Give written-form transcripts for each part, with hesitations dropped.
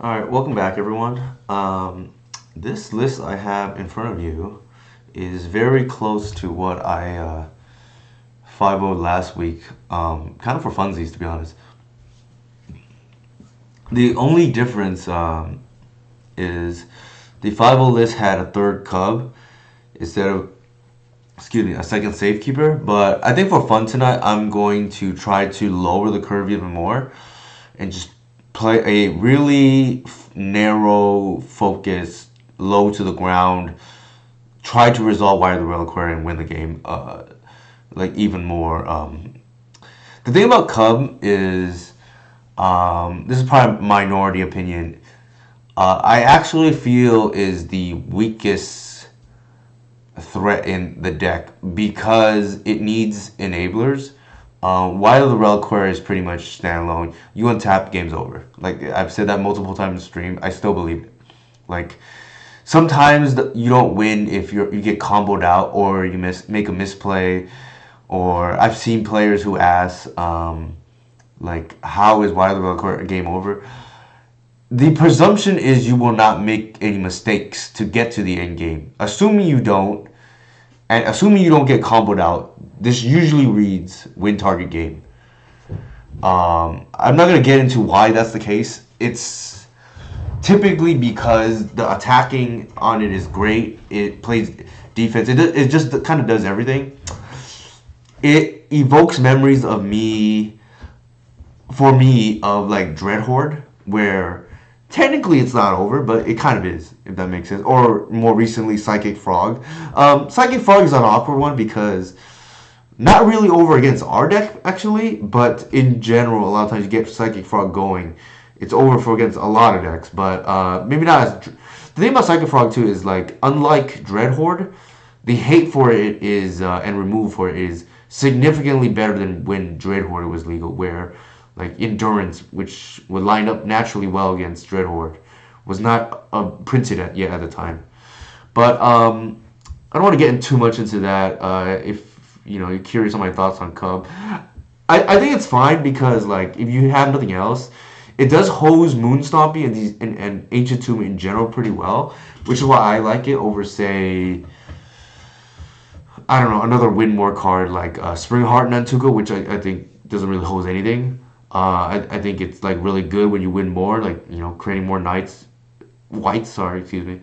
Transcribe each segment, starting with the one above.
Alright, welcome back everyone. This list I have in front of you is very close to what I 5-0'd last week, kind of for funsies to be honest. The only difference is the 5-0 list had a third cub instead of, excuse me, a second safekeeper. But I think for fun tonight, I'm going to try to lower the curve even more and just play a really narrow, focused, low to the ground. Try to resolve Wire the Reliquary and win the game, like even more. The thing about Cub is, this is probably a minority opinion. I actually feel is the weakest threat in the deck because it needs enablers. While the Reliquary is pretty much standalone, you untap, game's over. Like I've said that multiple times in stream, I still believe it. Like sometimes you don't win if you get comboed out or you make a misplay, or I've seen players who ask, like, how is Wild the Reliquary game over? The presumption is you will not make any mistakes to get to the end game. Assuming you don't, and assuming you don't get comboed out, this usually reads win target game. I'm not going to get into why that's the case. It's typically because the attacking on it is great. It plays defense. It just kind of does everything. It evokes memories of me, for me, of like Dreadhorde, where technically it's not over, but it kind of is, if that makes sense. Or more recently, Psychic Frog. Psychic Frog is an awkward one because not really over against our deck, actually, but in general, a lot of times you get Psychic Frog going. It's over for against a lot of decks, but maybe not as... The thing about Psychic Frog, too, is, like, unlike Dreadhorde, the hate for it is, and remove for it is significantly better than when Dreadhorde was legal, where, like, Endurance, which would line up naturally well against Dreadhorde, was not printed yet at the time. But I don't want to get too much into that. If you're curious on my thoughts on Cub, I think it's fine because, like, if you have nothing else, it does hose Moonstompy and Ancient Tomb in general pretty well, which is why I like it over, say, I don't know, another win more card like Springheart Nantuko, which I think doesn't really hose anything. I think it's like really good when you win more, like creating more whites. Sorry, excuse me,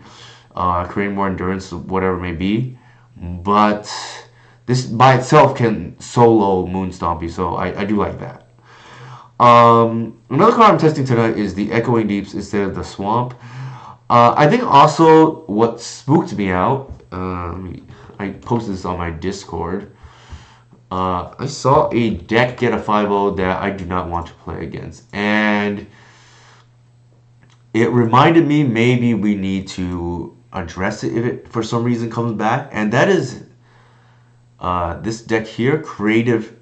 creating more endurance, whatever it may be. But this by itself can solo Moonstompy, so I do like that. Another card I'm testing tonight is the Echoing Deeps instead of the Swamp. I think also what spooked me out. I posted this on my Discord. I saw a deck get a 5-0 that I do not want to play against. And it reminded me maybe we need to address it if it for some reason comes back. And that is this deck here, Creative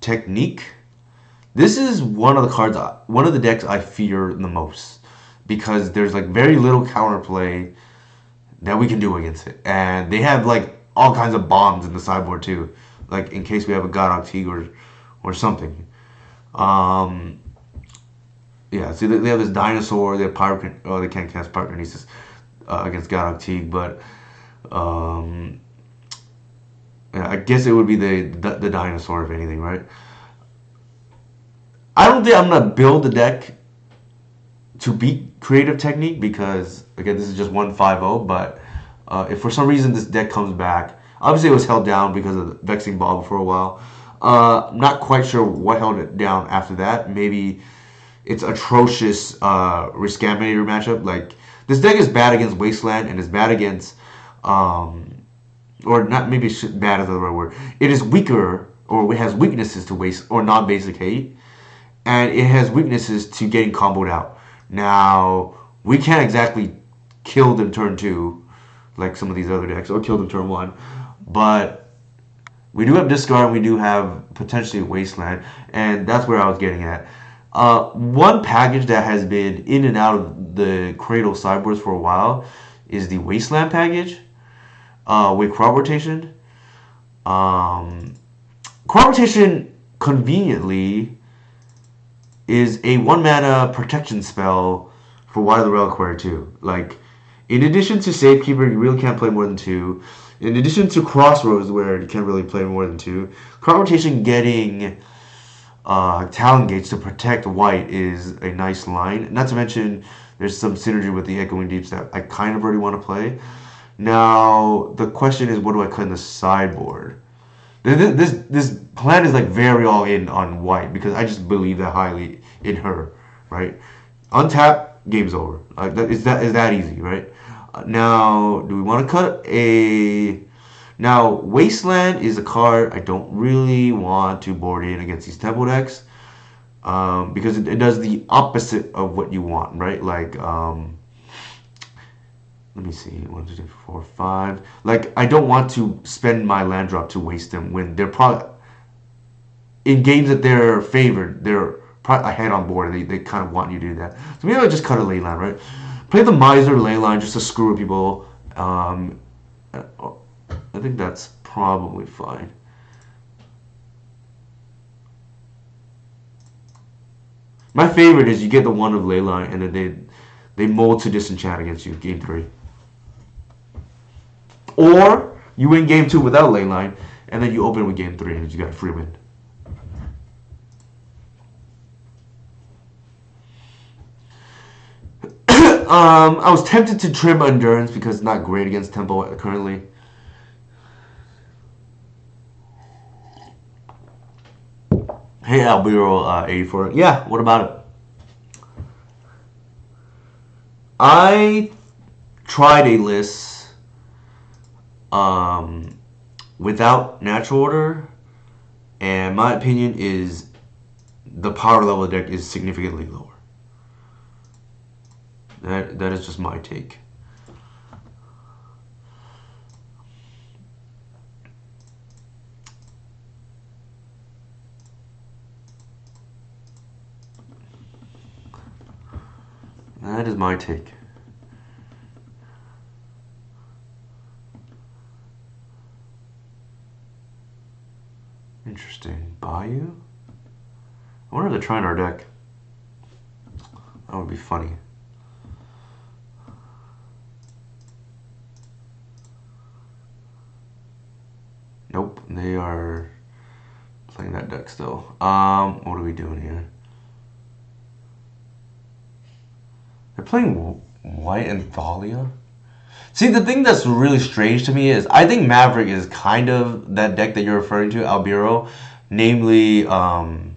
Technique. This is one of the decks I fear the most. Because there's like very little counterplay that we can do against it. And they have like all kinds of bombs in the sideboard too. Like in case we have a Godok Teague or something. Yeah, see they have this dinosaur, they have they can't cast Pyrokinesis against Godok Teague, but yeah, I guess it would be the dinosaur if anything, right? I don't think I'm gonna build the deck to beat Creative Technique because again this is just 1-5-0, but if for some reason this deck comes back, obviously it was held down because of the Vexing Ball for a while. Not quite sure what held it down after that. Maybe it's atrocious Riscaminator matchup. Like this deck is bad against Wasteland and is bad against or not, maybe bad is the right word. It is weaker or it has weaknesses to waste or non-basic hate, and it has weaknesses to getting comboed out. Now, we can't exactly kill them turn 2, like some of these other decks, or kill them turn 1, but we do have Discard, and we do have potentially Wasteland, and that's where I was getting at. One package that has been in and out of the Cradle sideboards for a while is the Wasteland package with Crop Rotation. Crop Rotation, conveniently, is a 1-mana protection spell for Water the Reliquary too. Like, in addition to Safekeeper, you really can't play more than 2. In addition to Crossroads, where you can't really play more than 2, card rotation getting Talon Gates to protect white is a nice line. Not to mention, there's some synergy with the Echoing Deeps that I kind of already want to play. Now, the question is, what do I cut in the sideboard? This plan is like very all in on white because I just believe that highly in her, right? Untap, game's over. Is that easy, right? Now, do we want to cut a... Now, Wasteland is a card I don't really want to board in against these tempo decks because it does the opposite of what you want, right? Like, let me see, 1, 2, 3, 4, 5. Like, I don't want to spend my land drop to waste them when they're probably... In games that they're favored, they're probably ahead on board. They kind of want you to do that. So maybe I'll just cut a Leyline, right? Play the Miser Leyline just to screw with people. I think that's probably fine. My favorite is you get the 1 of Leyline and then they mold to disenchant against you game 3. Or you win game 2 without Leyline and then you open with game 3 and you got free win. I was tempted to trim Endurance because it's not great against tempo currently. Hey, Albiro 84. Yeah, what about it? I tried a list without Natural Order, and my opinion is the power level of the deck is significantly lower. That is just my take. That is my take. Interesting. Bayou? I wonder if they're trying our deck. That would be funny. Nope, they are playing that deck still. What are we doing here? They're playing White and Thalia? See, the thing that's really strange to me is I think Maverick is kind of that deck that you're referring to, Albiro. Namely, you know,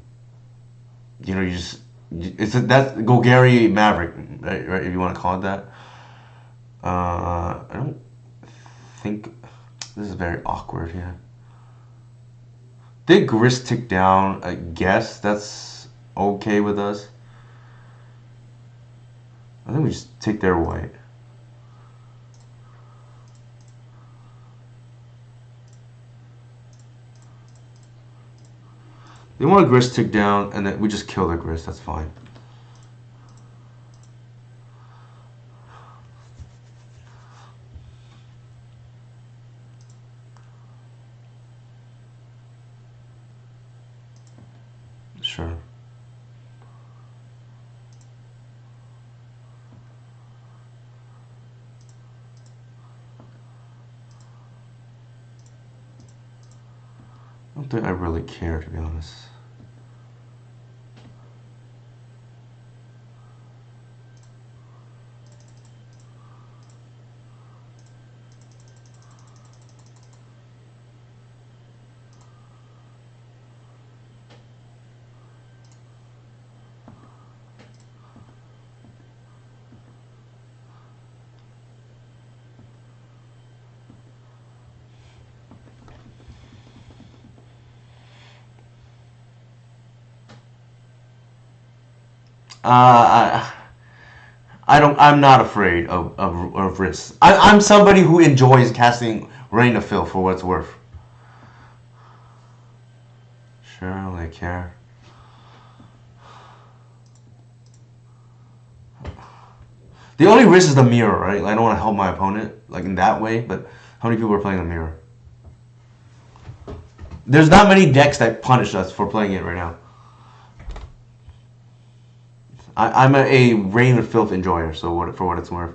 that's Golgari Maverick, right? If you want to call it that. I don't think this is very awkward here. Did Grist tick down? I guess that's okay with us. I think we just take their white. They want a Grist tick down, and then we just kill their Grist. That's fine. Sure. I don't think I really care, to be honest. I'm not afraid of risks. I'm somebody who enjoys casting Rain of Filth for what it's worth. Sure, I don't really care. The only risk is the mirror, right? I don't want to help my opponent like in that way, but how many people are playing the mirror? There's not many decks that punish us for playing it right now. I'm a Rain of Filth enjoyer, so for what it's worth,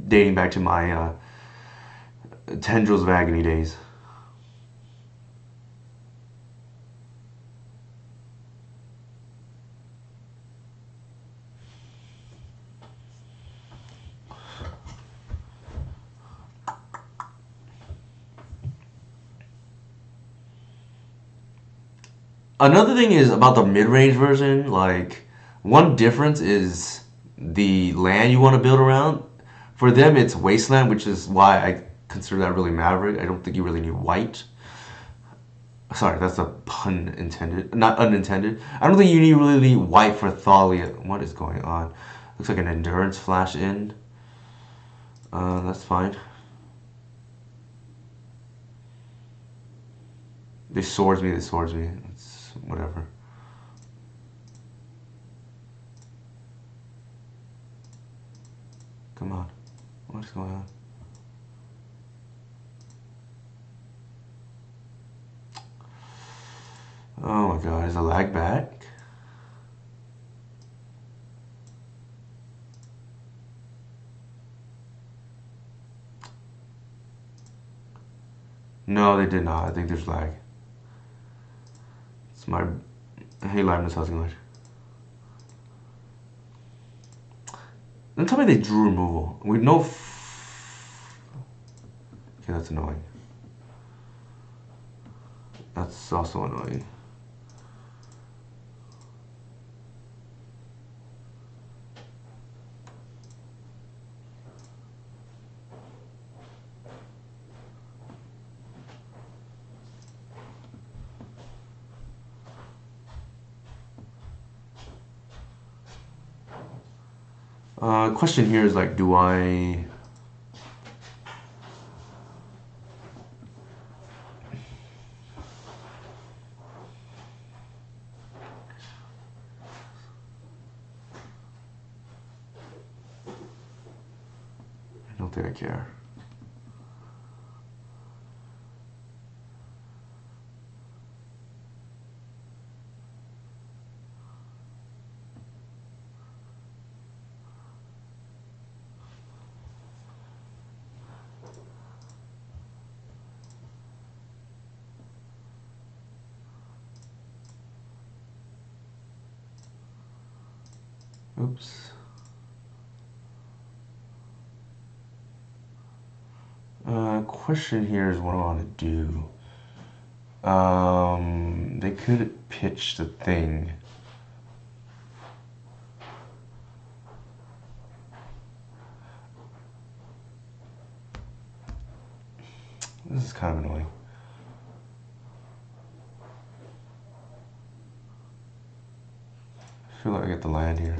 dating back to my Tendrils of Agony days. Another thing is about the mid-range version, like, one difference is the land you want to build around. For them, it's Wasteland, which is why I consider that really Maverick. I don't think you really need white. Sorry, that's a pun intended, not unintended. I don't think you really need white for Thalia. What is going on? Looks like an endurance flash in. That's fine. They swords me, It's whatever. Come on. What is going on? Oh my god, is the lag back? No, they did not. I think there's lag. It's my... Hey, Liveness, how's it going? Don't tell me they drew removal. We know... Okay, that's annoying. That's also annoying. Question here is like, do I... I don't think I care. Oops. Question here is what I want to do. They could pitch the thing. This is kind of annoying. I feel like I get the land here.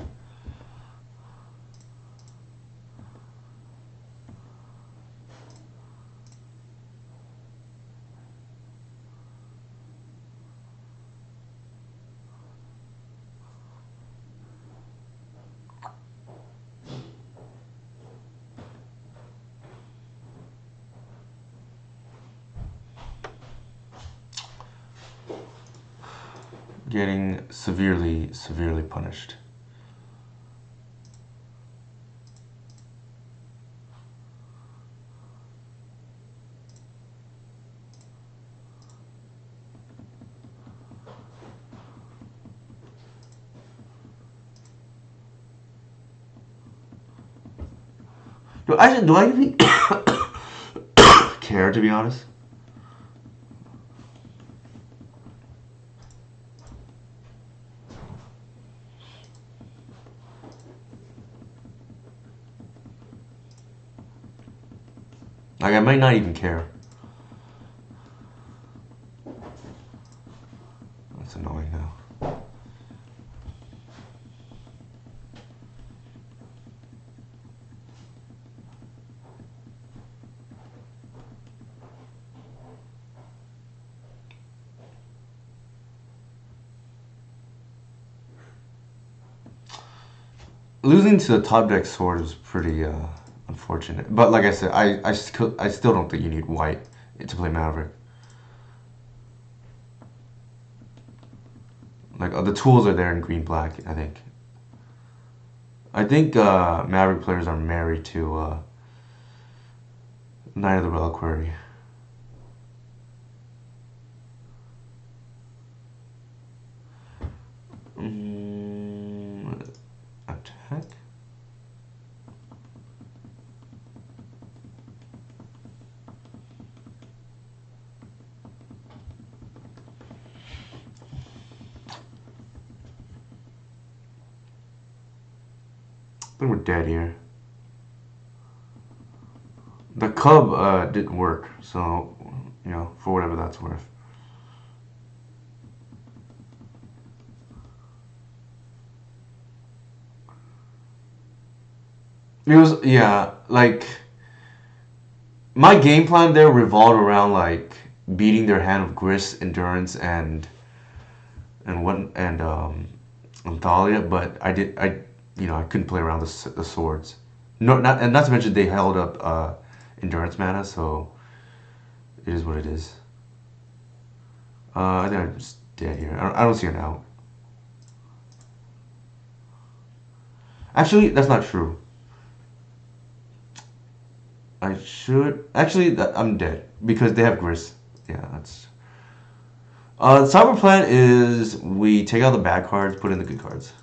Getting severely, severely punished. Do I even care, to be honest? Like, I might not even care. That's annoying now. Losing to the top deck sword was pretty unfortunate. But like I said, I still don't think you need white to play Maverick. Like, the tools are there in green black, I think. I think Maverick players are married to Knight of the Reliquary. Attack. I think we're dead here. The Cub didn't work, so, you know, for whatever that's worth. It was, yeah, like, my game plan there revolved around, like, beating their hand of Grist, Endurance, and Thalia, but I couldn't play around the swords. No, not to mention they held up endurance mana, so it is what it is. I think I'm just dead here. I don't see an out. Actually, that's not true. I should actually. I'm dead because they have Grist. Yeah, that's. The cyber plan is we take out the bad cards, put in the good cards.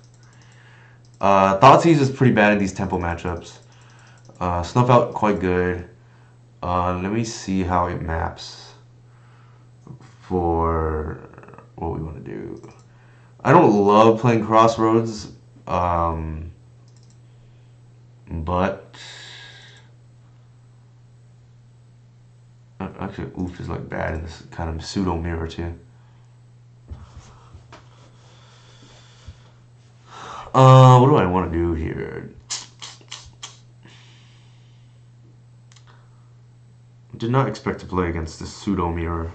Thoughtseize is pretty bad in these tempo matchups. Snuff out quite good. Let me see how it maps for what we want to do. I don't love playing Crossroads, but actually, Oof is like bad in this kind of pseudo-mirror too. What do I want to do here? Did not expect to play against this pseudo-mirror.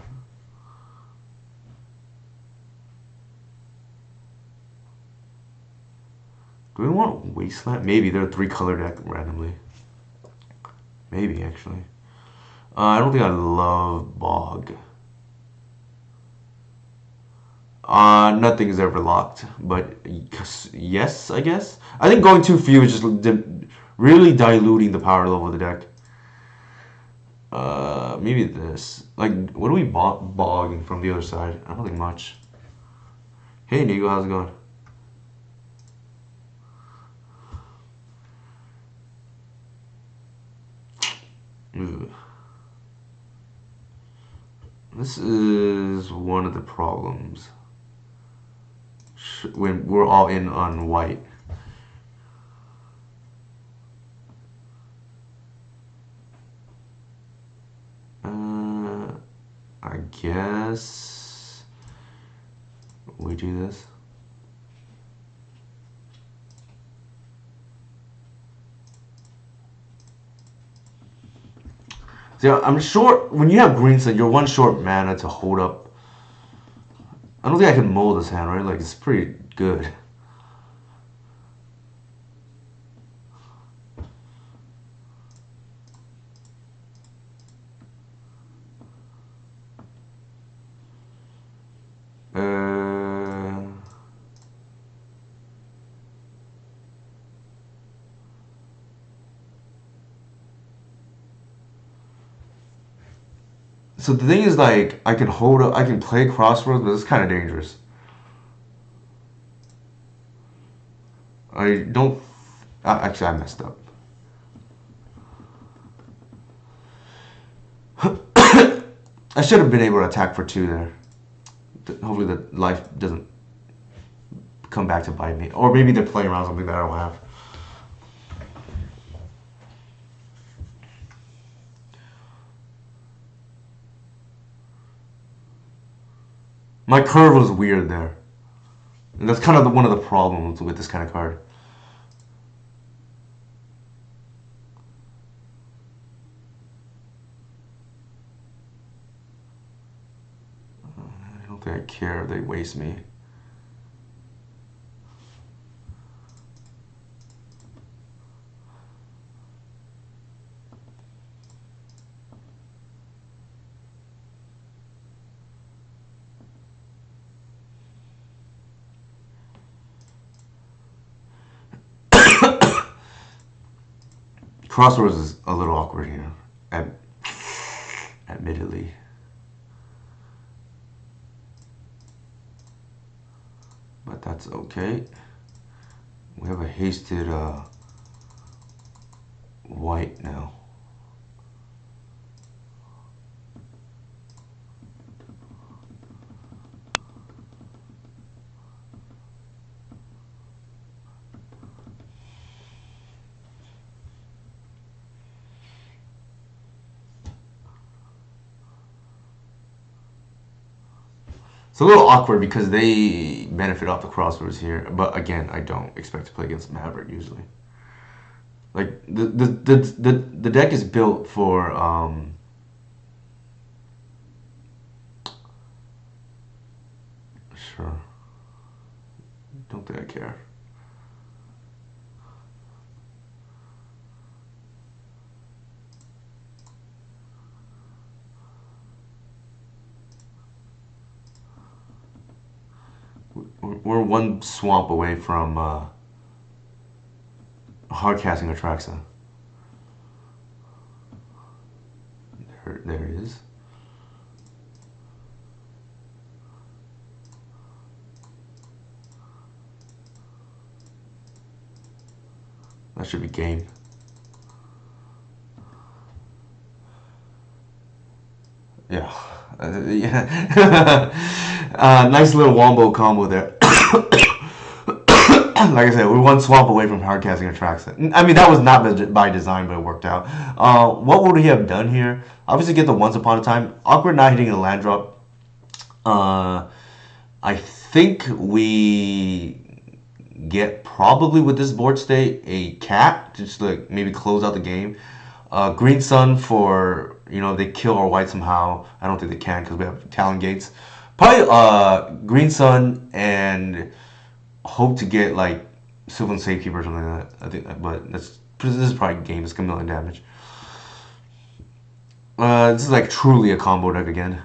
Do we want Wasteland? Maybe they're a 3-color deck randomly. Maybe, actually. I don't think I love Bog. Nothing is ever locked, but yes, I guess. I think going too few is just really diluting the power level of the deck. Maybe this. Like, what are we bogging from the other side? I don't think much. Hey, Nigo, how's it going? Ugh. This is one of the problems when we're all in on white. I guess we do this. So I'm short. When you have Greenstone, you're one short mana to hold up. I don't think I can mold this hand, right? Like, it's pretty good. So the thing is, like, I can hold up, I can play Crossroads, but it's kind of dangerous. I don't. Actually, I messed up. I should have been able to attack for 2 there. Hopefully, the life doesn't come back to bite me, or maybe they're playing around something that I don't have. My curve was weird there. And that's kind of one of the problems with this kind of card. I don't think I care if they waste me. Crossroads is a little awkward here, admittedly. But that's okay. We have a hasted white now. It's a little awkward because they benefit off the Crossroads here, but again, I don't expect to play against Maverick usually. Like the deck is built for sure. Don't think I care. We're one swamp away from hard casting Atraxa. There it is. That should be game. Yeah. Yeah. Nice little wombo combo there. Like I said, we're one swamp away from hard casting Atraxa. I mean, that was not by design, but it worked out. What would he have done here? Obviously, get the Once Upon a Time. Awkward not hitting a land drop. I think we get probably with this board state a cat to just like maybe close out the game. Green Sun for, you know, they kill our white somehow. I don't think they can because we have Talon Gates. Probably Green Sun and hope to get like Sylvan Safekeeper or something like that. I think, but this is probably game. It's gonna million damage. This is like truly a combo deck again.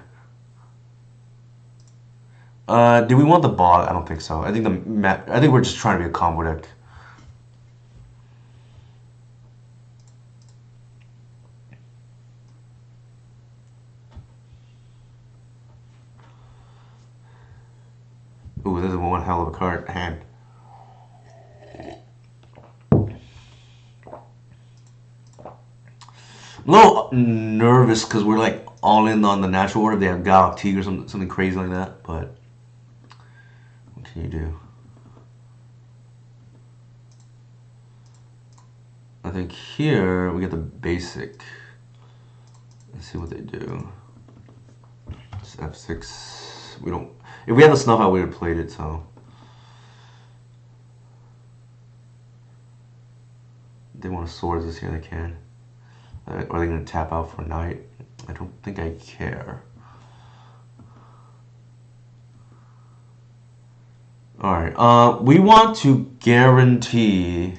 Do we want the bog? I don't think so. I think we're just trying to be a combo deck. Ooh, this is one hell of a card hand. I'm a little nervous because we're like all in on the natural order. They have Galak Teague or something crazy like that, but what can you do? I think here we get the basic. Let's see what they do. It's F6. We don't. If we had the snuff out, we would have played it. So they want to swords this here. They can. Are they going to tap out for night? I don't think I care. Alright, we want to guarantee...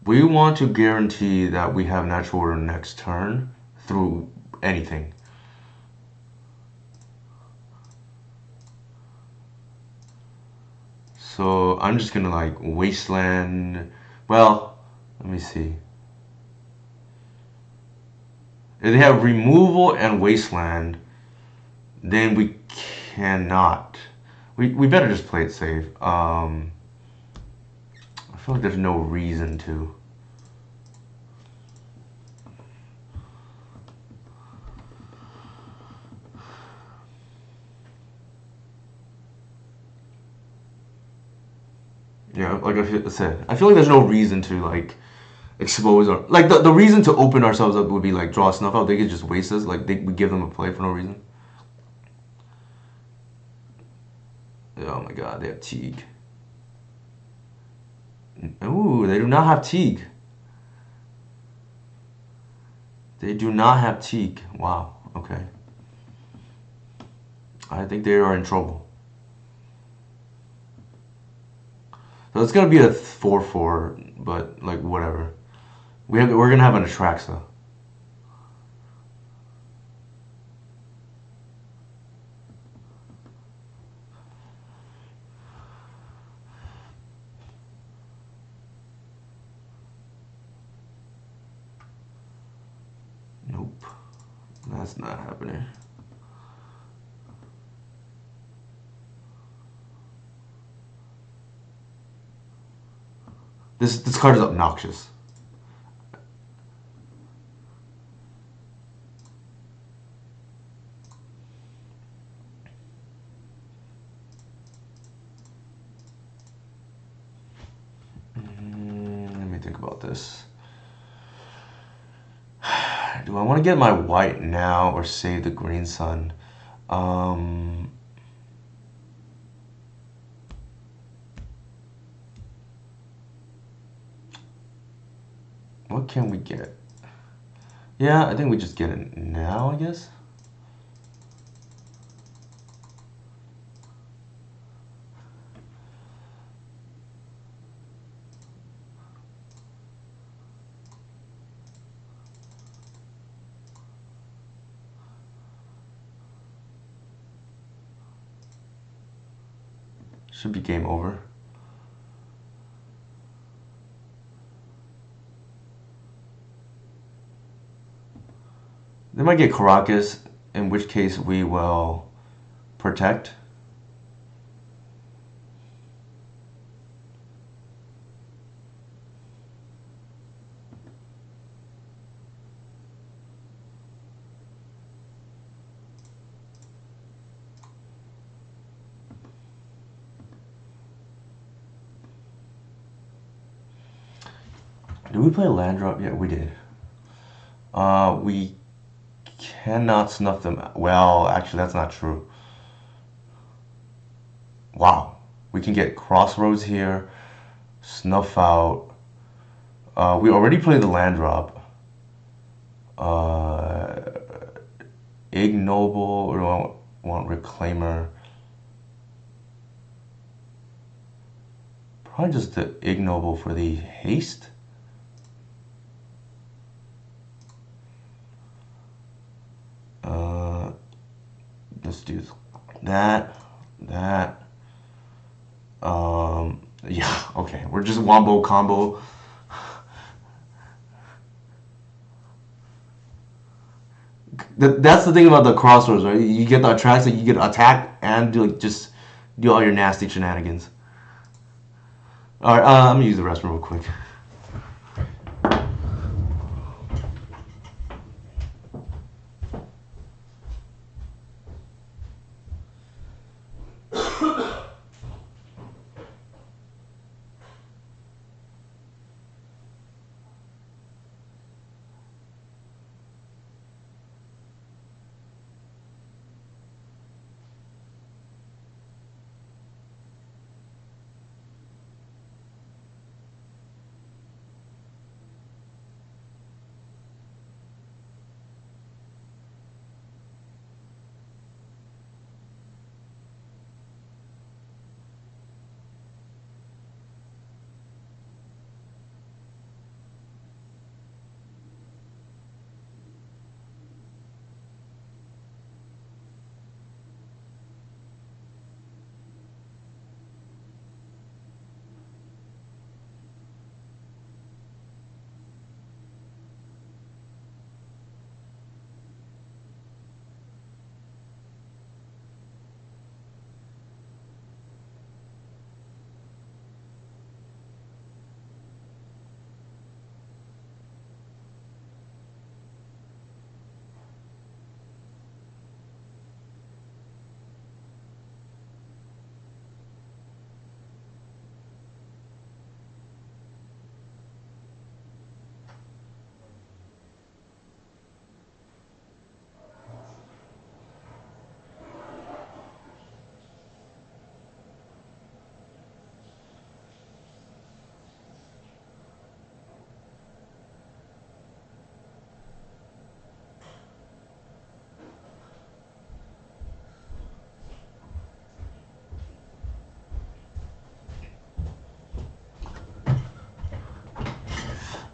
We want to guarantee that we have natural order next turn through anything. So I'm just gonna like wasteland. Well, let me see. If they have removal and wasteland, then we cannot. We better just play it safe. I feel like there's no reason to. Yeah, like I said, I feel like there's no reason to like expose our like the reason to open ourselves up would be like draw snuff out. They could just waste us. Like we give them a play for no reason. Oh my god, they have Teague. Ooh, they do not have Teague. They do not have Teague. Wow. Okay. I think they are in trouble. So it's gonna be a 4/4, but like whatever. We're gonna have an Atraxa. That's not happening. This card is obnoxious. Let me think about this. Do I want to get my white now or save the green sun? What can we get? Yeah, I think we just get it now, I guess. Should be game over. They might get Caracas, in which case we will protect. Did we play a land drop? Yeah, we did. We cannot snuff them out. Well, actually, that's not true. Wow. We can get Crossroads here, snuff out. We already played the land drop. Ignoble, or do I want Reclaimer? Probably just the Ignoble for the haste. Let's do that. Yeah, okay. We're just wombo combo. That's the thing about the Crossroads, right? You get the attracts that you get attack and just do all your nasty shenanigans. All right, I'm gonna use the restroom real quick.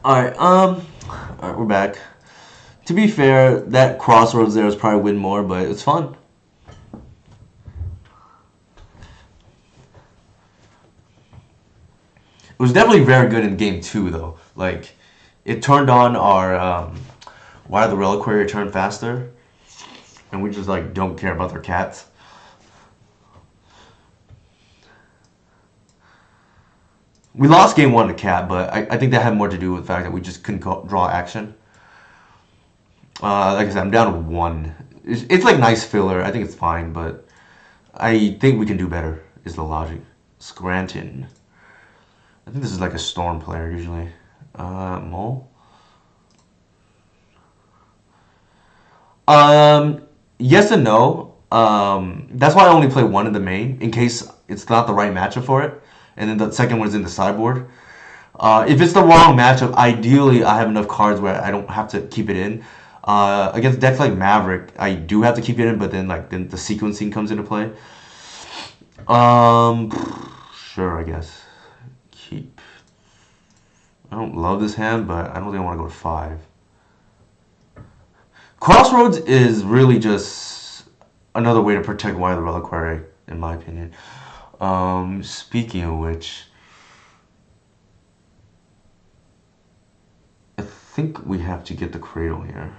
All right, we're back. To be fair, that Crossroads there is probably win more, but it's fun. It was definitely very good in game 2, though. Like, it turned on our why the Reliquary return faster. and we just like don't care about their cats. We lost game 1 to cat, but I think that had more to do with the fact that we just couldn't draw action. Like I said, I'm down to 1. It's like nice filler. I think it's fine, but I think we can do better, is the logic. Scranton. I think this is like a Storm player usually. Mole? Yes and no. That's why I only play 1 in the main, in case it's not the right matchup for it. And then the second one is in the sideboard. If it's the wrong matchup, ideally I have enough cards where I don't have to keep it in. Against decks like Maverick, I do have to keep it in, but then then the sequencing comes into play. Sure, I guess. Keep. I don't love this hand, but I don't think I want to go to 5. Crossroads is really just another way to protect Wily Reliquary, in my opinion. Speaking of which, I think we have to get the Cradle here.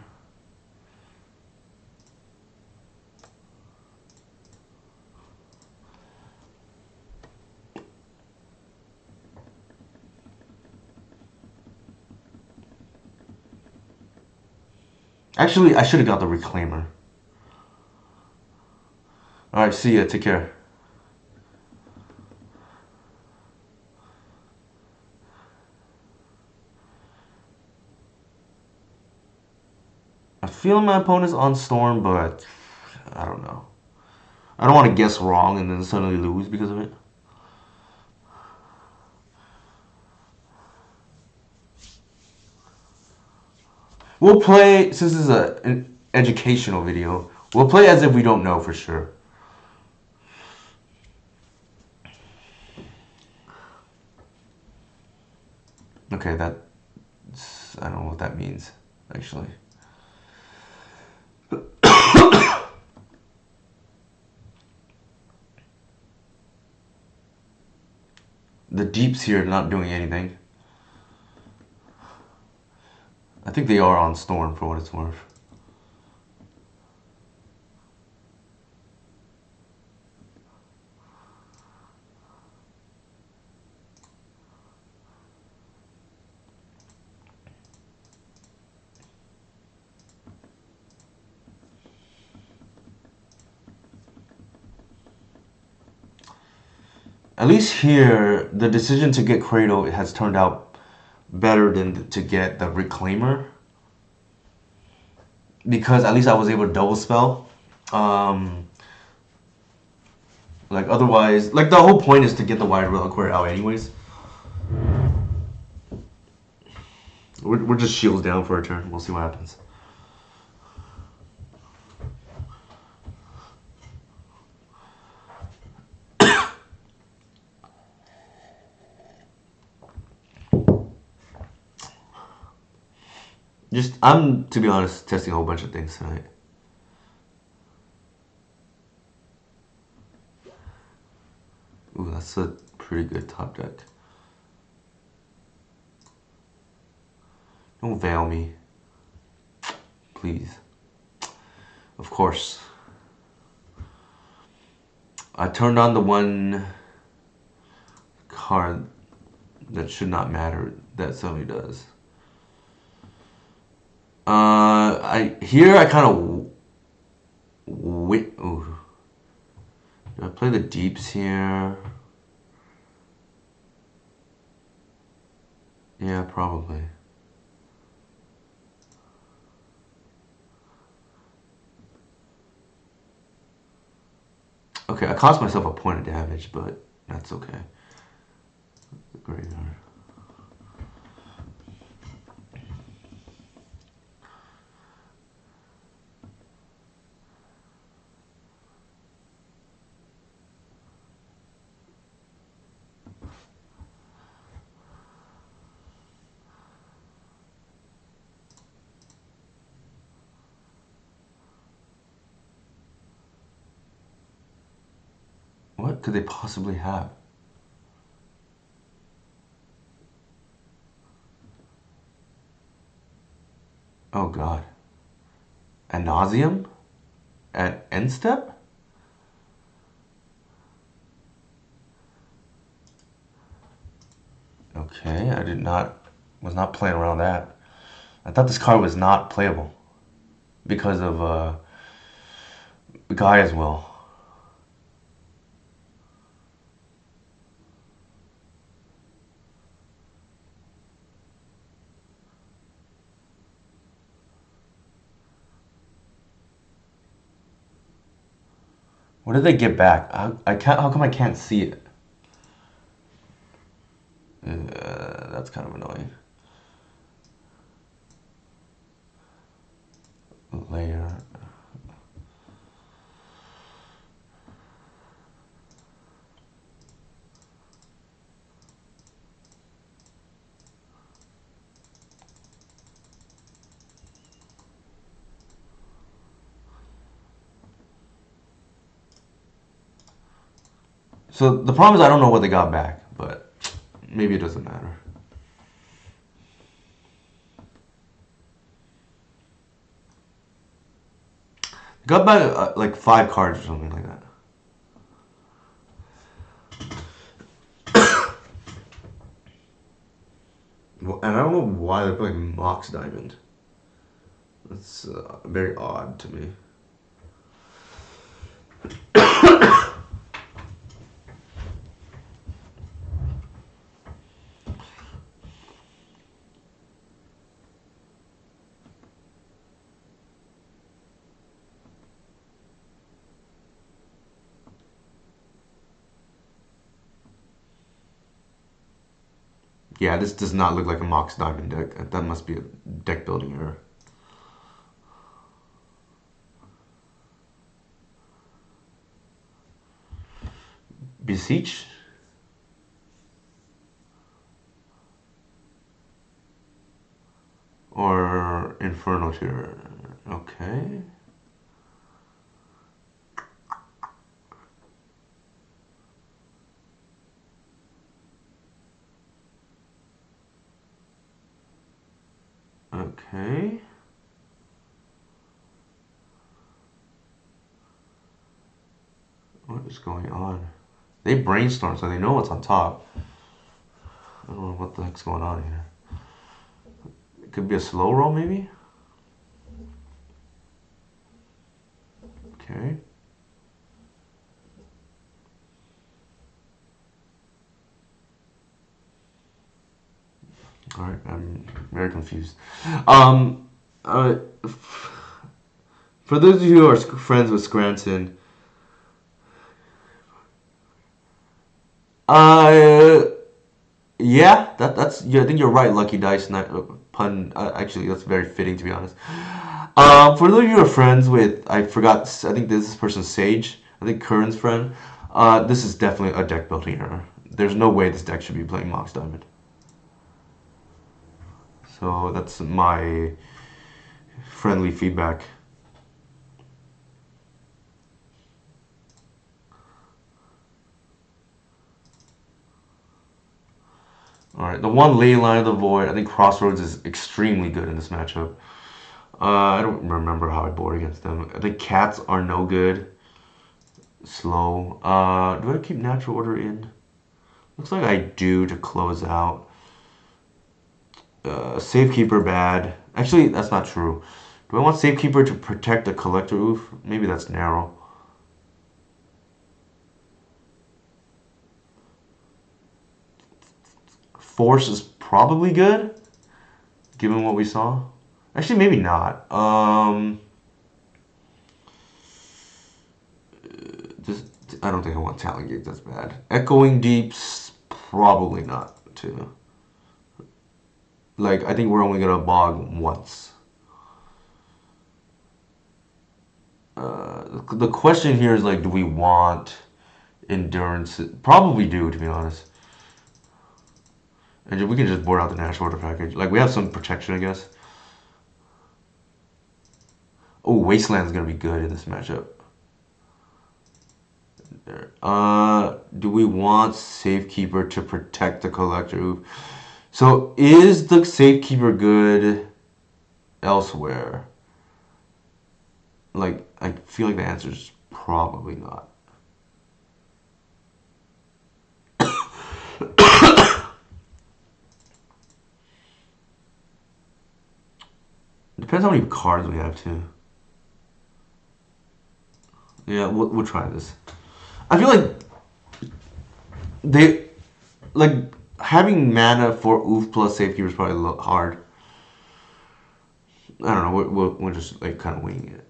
Actually, I should have got the Reclaimer. Alright, see ya. Take care. I feel my opponent's on Storm, but I don't know. I don't want to guess wrong and then suddenly lose because of it. We'll play, since this is an educational video, we'll play as if we don't know for sure. Okay, I don't know what that means, actually. The deeps here are not doing anything. I think they are on Storm for what it's worth. At least here, the decision to get Cradle has turned out better than to get the Reclaimer. Because at least I was able to double spell. Like otherwise, like the whole point is to get the Wily Reliquary out anyways. We're just shields down for a turn. We'll see what happens. I'm, to be honest, testing a whole bunch of things tonight. Ooh, that's a pretty good top deck. Don't veil me. Please. Of course. I turned on the one card that should not matter that suddenly does. I kind of ooh. Do I play the deeps here? Yeah, probably. Okay, I cost myself a point of damage, but that's okay. Graveyard. What could they possibly have? Oh God. Ad nauseum? at end step? Okay, was not playing around that. I thought this card was not playable because of Guy as well. What did they get back? I can't. How come I can't see it? That's kind of annoying. Layer. So the problem is I don't know what they got back, but maybe it doesn't matter. Got back like 5 cards or something like that. And I don't know why they're playing Mox Diamond. That's very odd to me. Yeah, this does not look like a Mox Diamond deck. That must be a deck building error. Beseech? Or Inferno Tier? Okay. Okay. What is going on? They brainstorm, so they know what's on top. I don't know what the heck's going on here. It could be a slow roll, maybe? Okay. Alright, I'm very confused. For those of you who are friends with Scranton, yeah, yeah, I think you're right, Lucky Dice pun. Actually, that's very fitting, to be honest. For those of you who are friends with, I think this person's Sage. I think Curran's friend. This is definitely a deck building error. There's no way this deck should be playing Mox Diamond. So that's my friendly feedback. Alright, the one Ley Line of the Void, I think Crossroads is extremely good in this matchup. I don't remember how I board against them. I think Cats are no good. Slow. Do I keep Natural Order in? Looks like I do to close out. Safekeeper bad. Actually, that's not true. Do I want Safekeeper to protect the Collector Oof? Maybe that's narrow. Force is probably good, given what we saw. Actually, maybe not. I don't think I want Talon Gate. That's bad. Echoing Deeps, probably not too. Like, I think we're only gonna bog once. The question here is like, do we want Endurance? Probably do, to be honest. And we can just board out the National Order package. Like, we have some protection, I guess. Oh, Wasteland's gonna be good in this matchup. Do we want Safekeeper to protect the Collector? So is the Safekeeper good elsewhere? Like, I feel like the answer is probably not. Depends how many cards we have too. Yeah, we'll try this. I feel like they like having mana for oof plus safekeeper is probably a little hard. I don't know. We'll just like kind of wing it.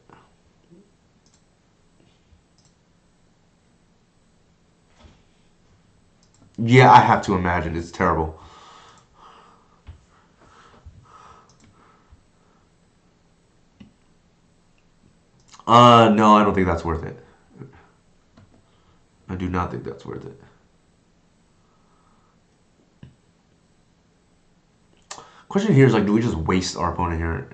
Yeah, I have to imagine it's terrible. No, I don't think that's worth it. I do not think that's worth it. Question here is like, do we just waste our opponent here?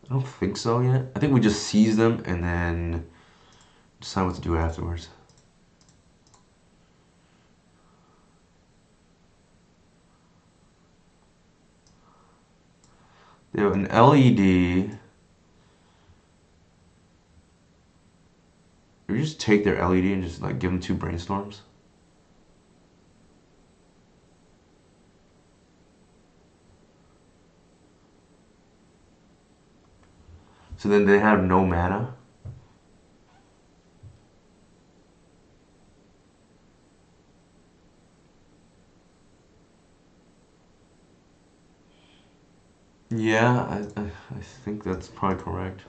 I don't think so yet. I think we just seize them and then decide what to do afterwards. They have an LED. Or you just take their LED and just like give them 2 brainstorms. So then they have no mana. Yeah, I think that's probably correct.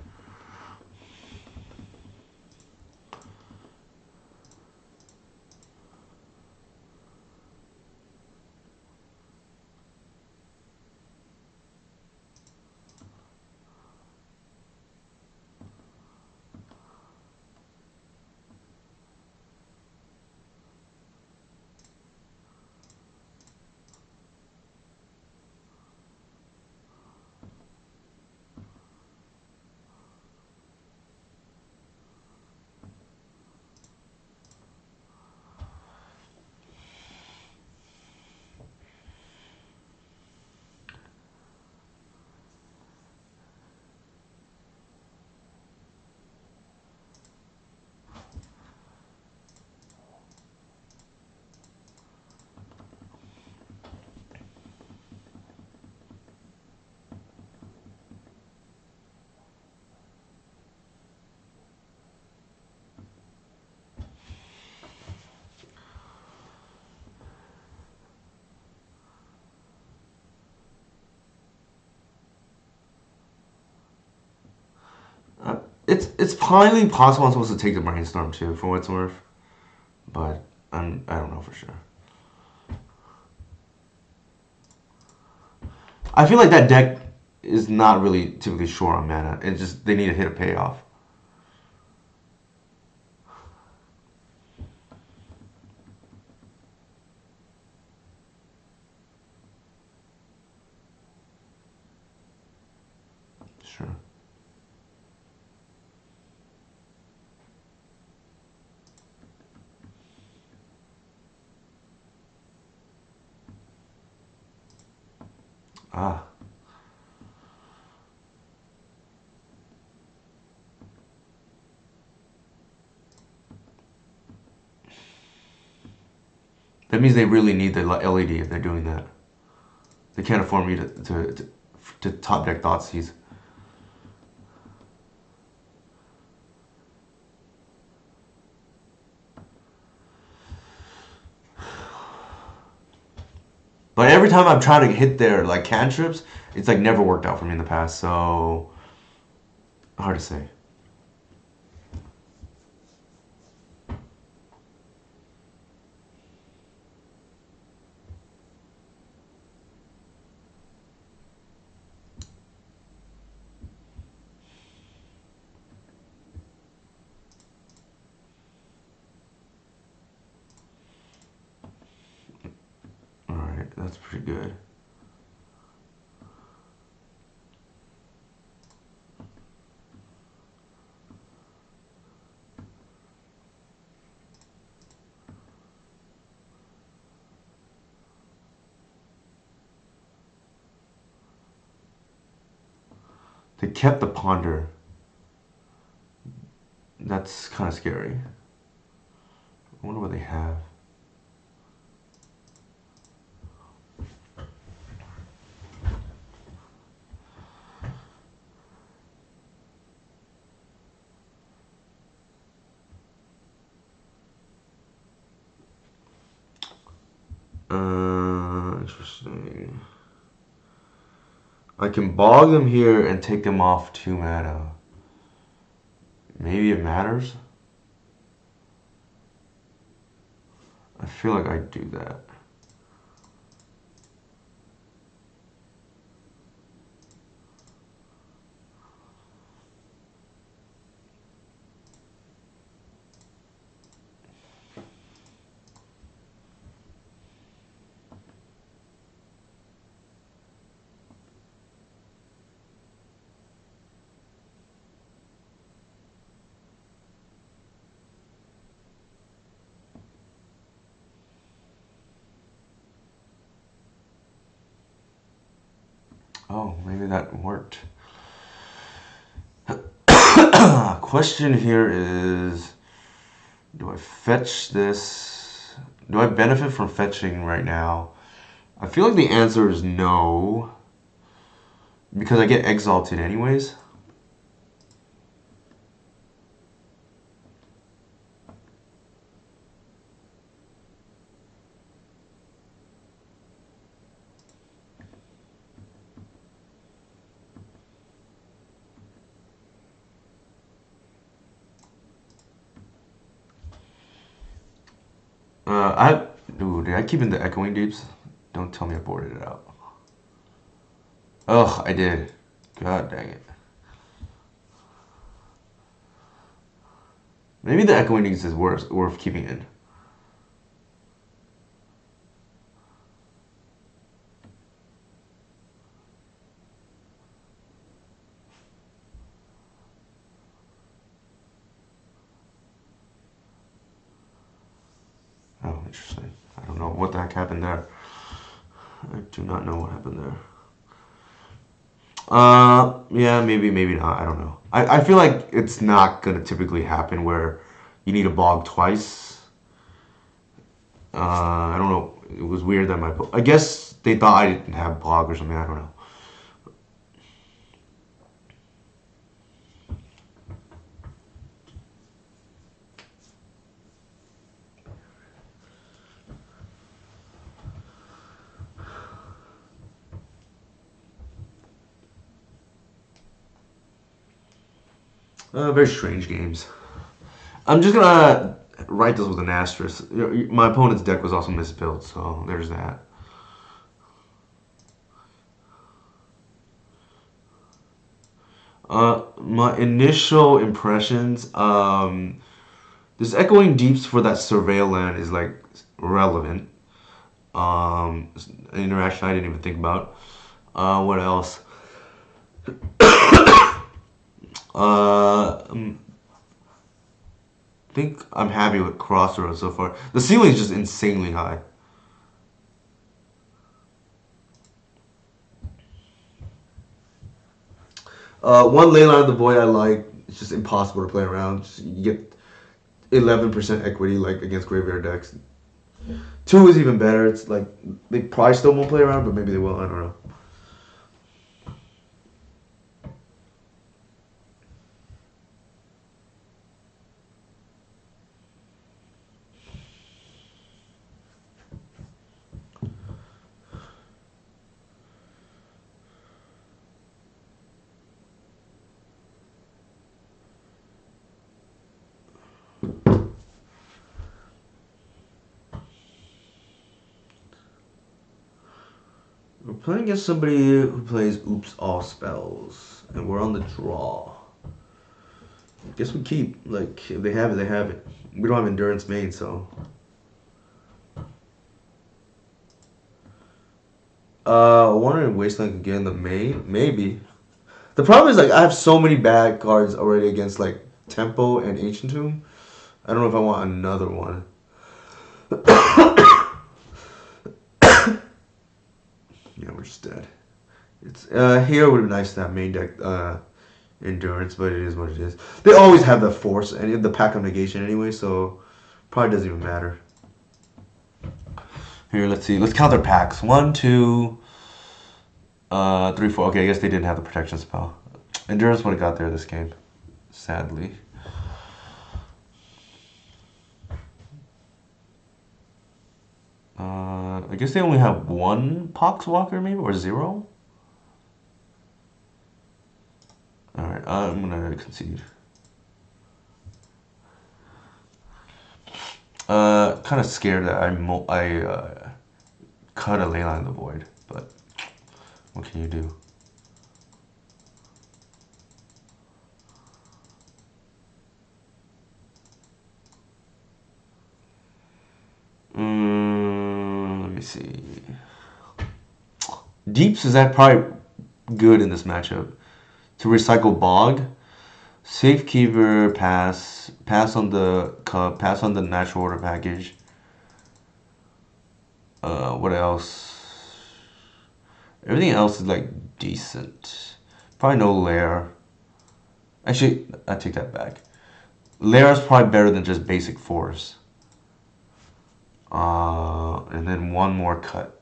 It's probably possible I'm supposed to take the brainstorm too, for what it's worth, but I don't know for sure. I feel like that deck is not really typically short on mana. It's just they need to hit a payoff. Sure. Ah. That means they really need the LED if they're doing that. They can't afford me to top deck Thoughtseize. But every time I'm trying to hit their like cantrips, it's like never worked out for me in the past. So hard to say. All right, that's pretty good. They kept the Ponder. That's kind of scary. I wonder what they have. Interesting. I can bog them here and take them off 2 mana. Maybe it matters? I feel like I'd do that. Oh, maybe that worked. Question here is, do I fetch this? Do I benefit from fetching right now? I feel like the answer is no, because I get exalted anyways. Did I keep in the Echoing Deeps? Don't tell me I boarded it out. Ugh, I did. God dang it. Maybe the Echoing Deeps is worth keeping in. Oh, interesting. I don't know what the heck happened there. I do not know what happened there. Yeah, maybe not. I don't know. I feel like it's not gonna typically happen where you need a bog twice. I don't know. It was weird that I guess they thought I didn't have bog or something. I don't know. Very strange games. I'm just gonna write this with an asterisk. My opponent's deck was also misbuilt, so there's that. My initial impressions, this Echoing Deeps for that Surveil land is like relevant. An interaction I didn't even think about. What else? I think I'm happy with Crossroads so far. The ceiling is just insanely high. One Leyline of the Void I like. It's just impossible to play around. You get 11% equity like against graveyard decks. 2 is even better. It's like they probably still won't play around, but maybe they will. I don't know. We're playing against somebody who plays Oops All Spells, and we're on the draw. Guess we keep. Like, if they have it, they have it. We don't have Endurance main, so. Wondering if Wasteland can get in the main? Maybe. The problem is, like, I have so many bad cards already against, like, Tempo and Ancient Tomb. I don't know if I want another one. Yeah, we're just dead. It's here would be nice to have main deck endurance, but it is what it is. They always have the force and the pack of negation anyway, so probably doesn't even matter. Here, let's see. Let's count their packs. 1, 2, 3, 4. Okay, I guess they didn't have the protection spell. Endurance would have got there this game, sadly. I guess they only have 1 Poxwalker, maybe, or 0. All right, I'm gonna concede. Kind of scared that I cut a Leyline in the Void, but what can you do? Let me see. Deeps is that probably good in this matchup. To recycle Bog, Safekeeper, pass on the Cup, pass on the Natural Order package. What else? Everything else is like decent. Probably no Lair. Actually, I take that back. Lair is probably better than just basic Force. And then 1 more cut.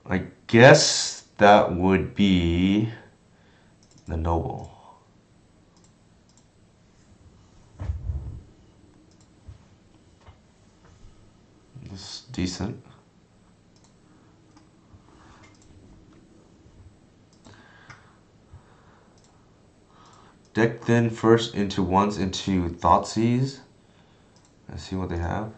I guess that would be the Noble. It's decent. Deck then first into once into Thoughtseize. Let's see what they have.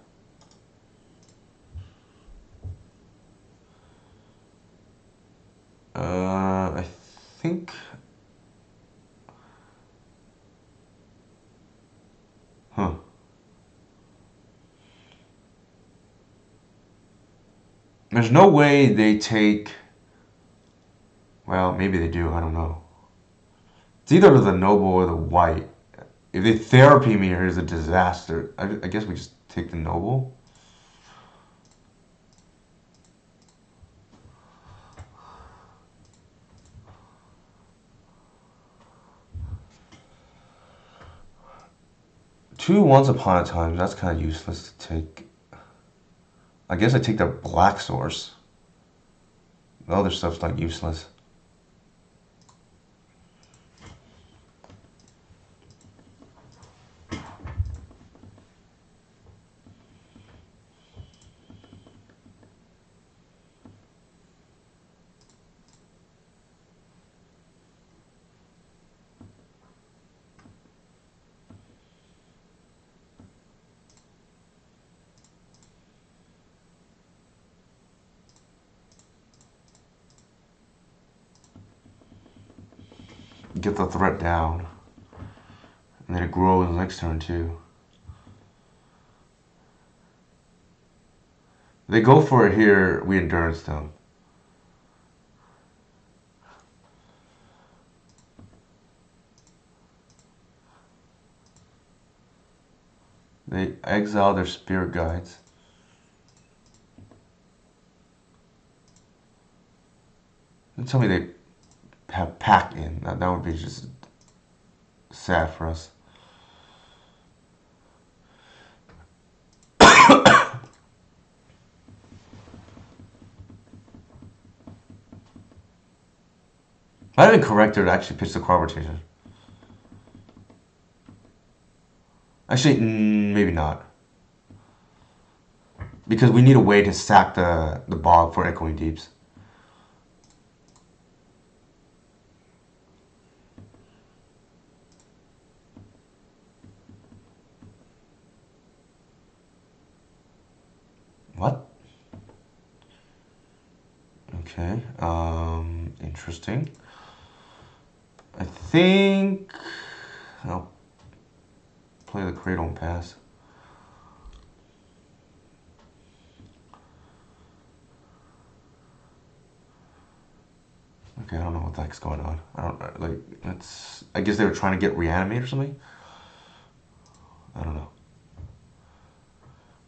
I think. Huh. There's no way they take. Well, maybe they do. I don't know. It's either the Noble or the White. If they Therapy Mirror is a disaster, I guess we just take the Noble. Two Once Upon a Time, that's kind of useless to take. I guess I take the Black Source. The other stuff's like useless. Get the threat down. And then it grows the next turn too. If they go for it here, we endurance them. They exile their spirit guides. Don't tell me they have pack in. That would be just sad for us. Might have been corrected to actually pitch the card rotation. Actually, maybe not. Because we need a way to sack the Bog for Echoing Deeps. What? Okay, interesting. I think I'll play the Cradle and pass. Okay, I don't know what the heck's going on. I don't like. It's. I guess they were trying to get reanimate or something. I don't know.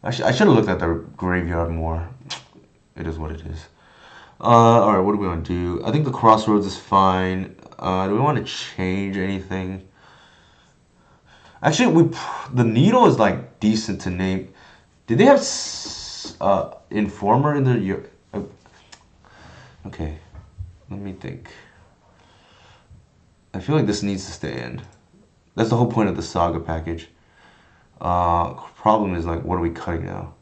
I should have looked at the graveyard more. It is what it is. All right, what do we want to do? I think the Crossroads is fine. Do we want to change anything? Actually, the Needle is like decent to name. Did they have Informer in the? Okay, let me think. I feel like this needs to stay in. That's the whole point of the Saga package. Problem is like, what are we cutting now?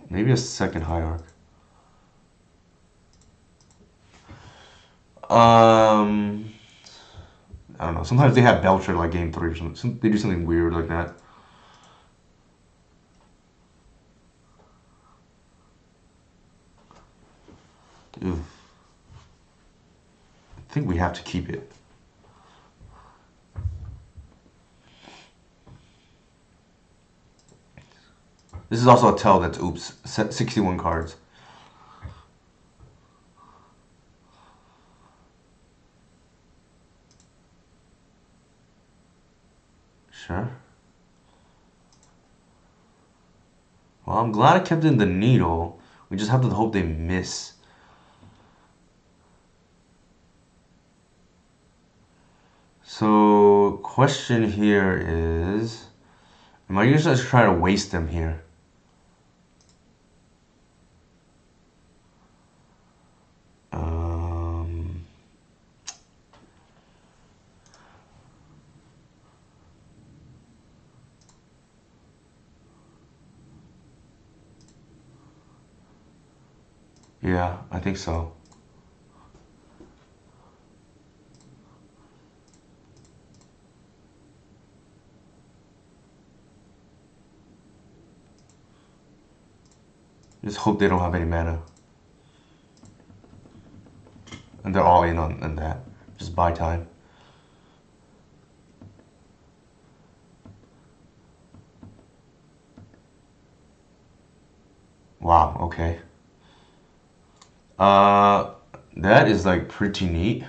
Maybe a second hierarch. I don't know. Sometimes they have Belcher like game 3 or something. They do something weird like that. Ew. I think we have to keep it. This is also a tell that's oops, 61 cards. Sure. Well, I'm glad I kept in the Needle. We just have to hope they miss. So, question here is, am I just trying to waste them here? Yeah, I think so. Just hope they don't have any mana. And they're all in on that. Just buy time. Wow, okay. That is like pretty neat.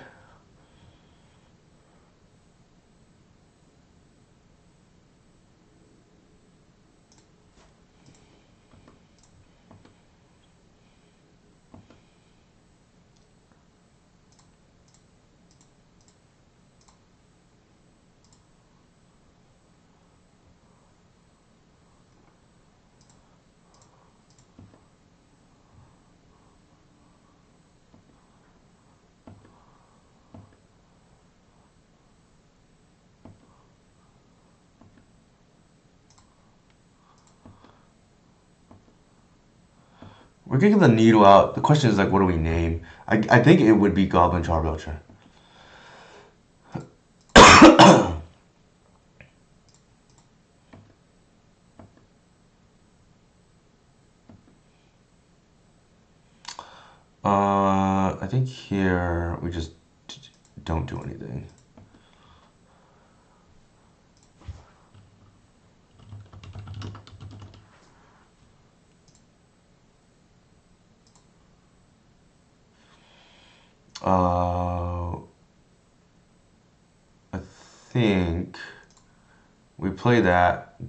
We're getting the Needle out. The question is like, what do we name? I think it would be Goblin Charbelcher. I think here we just don't do anything. I think we play that,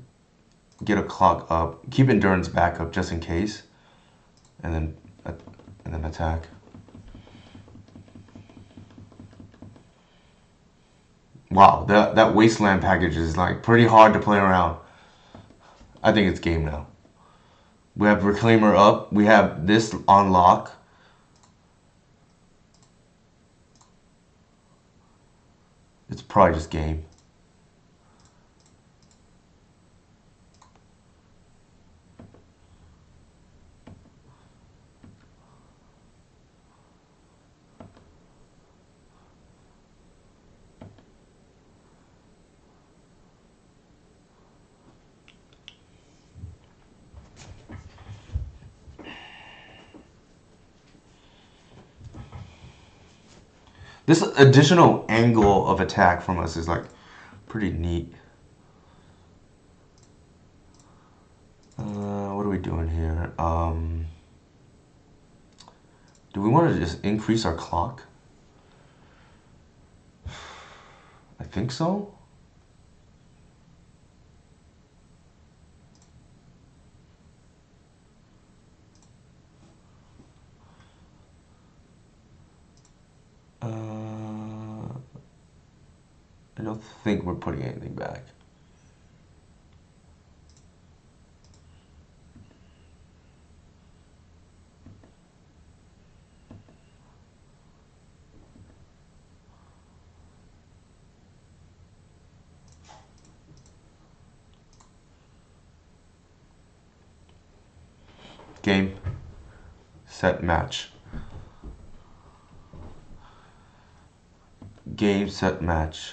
get a clock up, keep Endurance back up just in case, and then attack. Wow, that Wasteland package is like pretty hard to play around. I think it's game now. We have Reclaimer up. We have this on lock. It's probably just game. This additional angle of attack from us is like pretty neat. What are we doing here? Do we want to just increase our clock? I think so. I don't think we're putting anything back. Game, set, match. Game, set, match.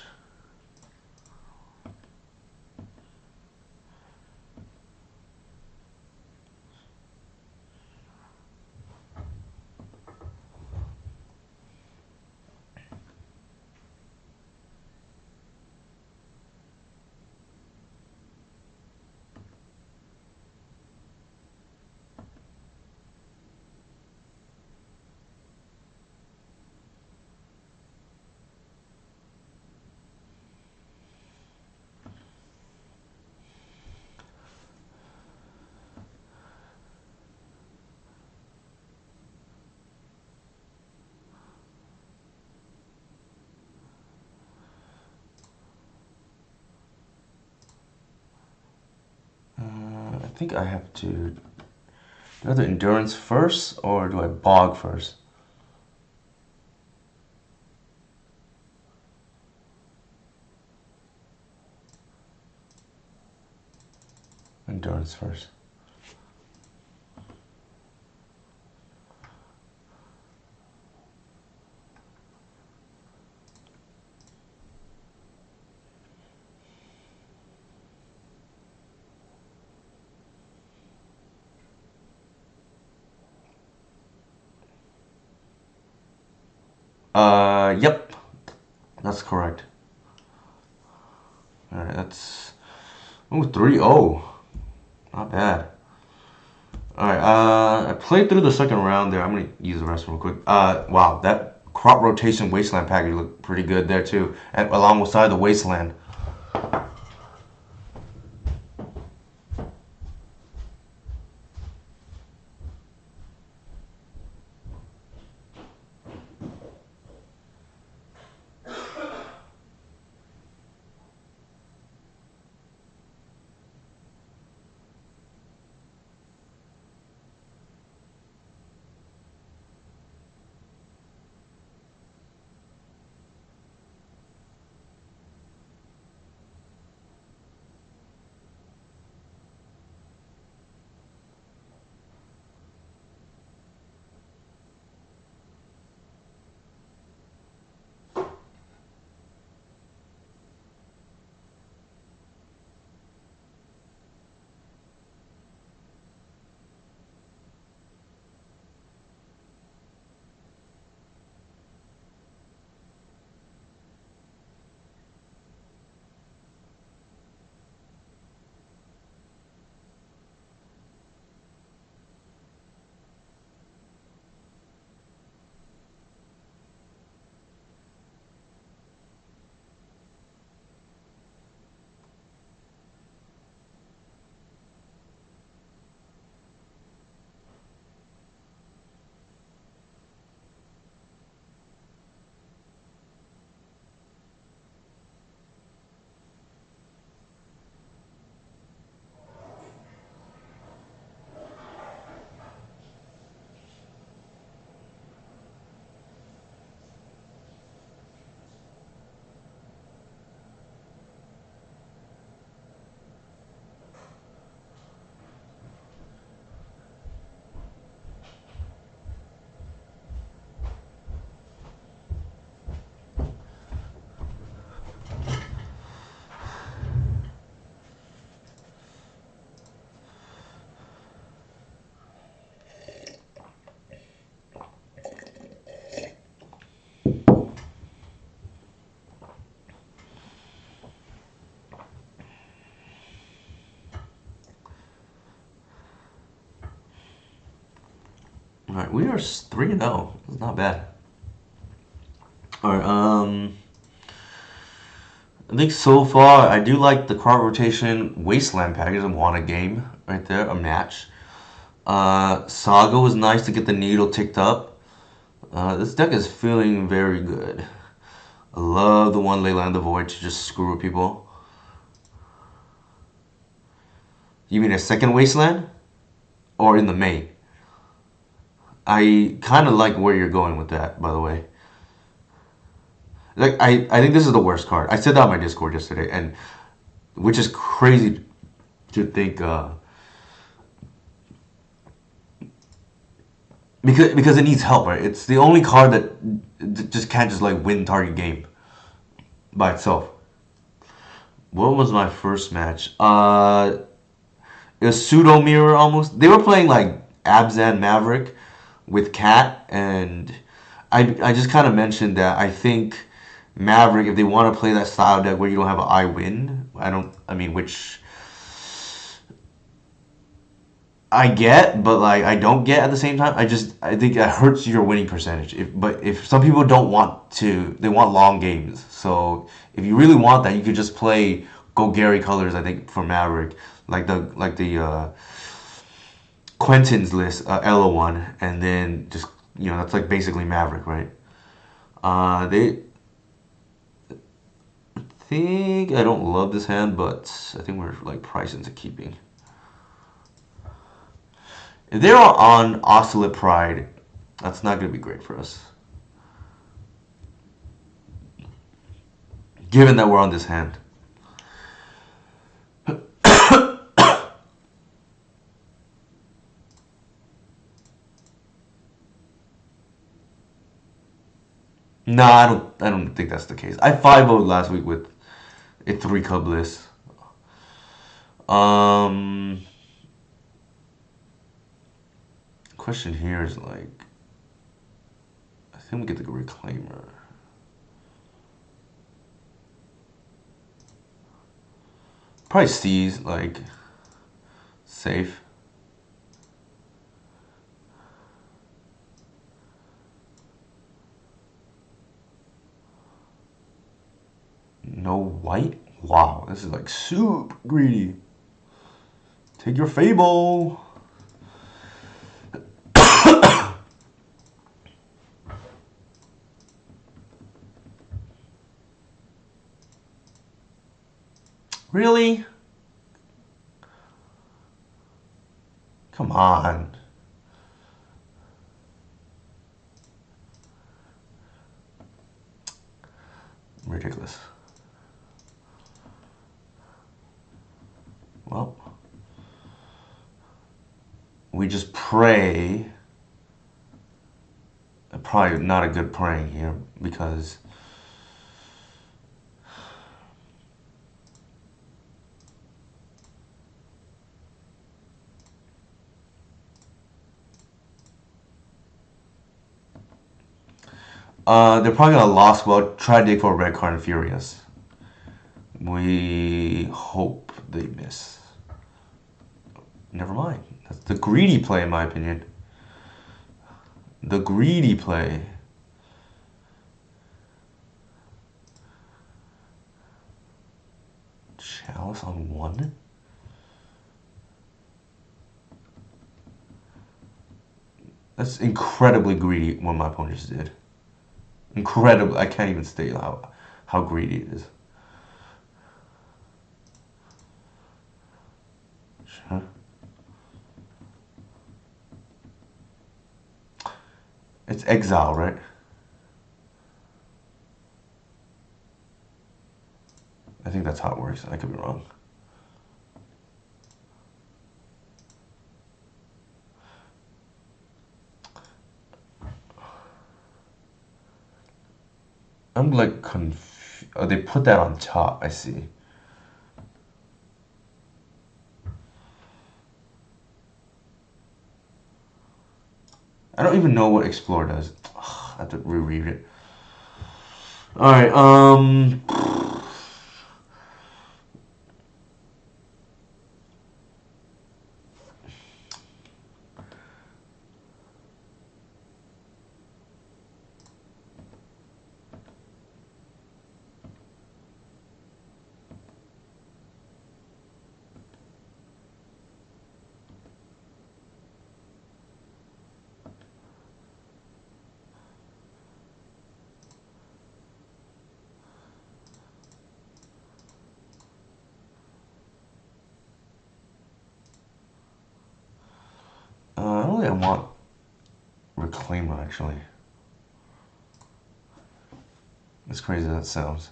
I think I have to do the endurance first, or do I bog first? Endurance first. Yep, that's correct. All right, that's 3-0. Not bad. All right, I played through the second round there. I'm gonna use the rest real quick. Wow, that crop rotation wasteland package looked pretty good there too, and alongside the wasteland. All right, we are 3-0. It's not bad. All right, I think so far I do like the crop rotation wasteland package. I want a game right there, a match. Saga was nice to get the needle ticked up. This deck is feeling very good. I love the one Leyline the Void to just screw with people. You mean a second Wasteland? Or in the main? I kind of like where you're going with that, by the way. Like, I think this is the worst card. I said that on my Discord yesterday, and which is crazy to think, because it needs help, right? It's the only card that just can't just like win target game by itself. What was my first match? It was Pseudo-mirror almost. They were playing like Abzan Maverick with Cat, and I just kind of mentioned that I think Maverick, if they want to play that style deck where you don't have an I win, which I get, but like I don't get at the same time. I think it hurts your winning percentage. But if some people don't want to, they want long games. So if you really want that, you could just play Go Gary colors. I think for Maverick, like the Quentin's list, Ella one, and then just that's like basically Maverick, right? They think I don't love this hand, but I think we're like priced into keeping. If they're on Oscillate Pride, that's not going to be great for us. Given that we're on this hand. No, I don't think that's the case. I 5-0'd last week with a 3-cub list. Question here is like, I think we get the Reclaimer. Probably C's, like, safe. No white? Wow, this is like super greedy. Take your Fable. Really? Come on. Ridiculous. Well, we just pray. Probably not a good praying here because they're probably gonna lost well, try to dig for a red card and Furious. We hope they miss. Never mind. That's the greedy play, in my opinion. The greedy play. Chalice on 1? That's incredibly greedy what my opponent just did. Incredible. I can't even state how greedy it is. Sure. It's exile, right? I think that's how it works. I could be wrong. I'm like confused. Oh, they put that on top. I see. I don't even know what Explore does. Ugh, I have to reread it. Alright, Probably I want Reclaimer, actually. As crazy as that sounds.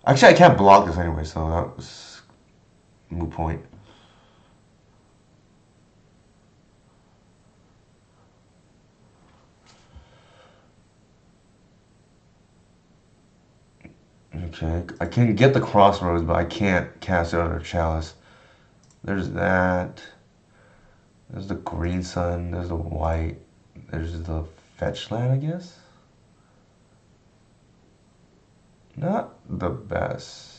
Actually, I can't block this anyway, so that was a moot point. Okay, I can get the Crossroads, but I can't cast it under Chalice. There's that. There's the green sun. There's the white. There's the fetch land, I guess. Not the best.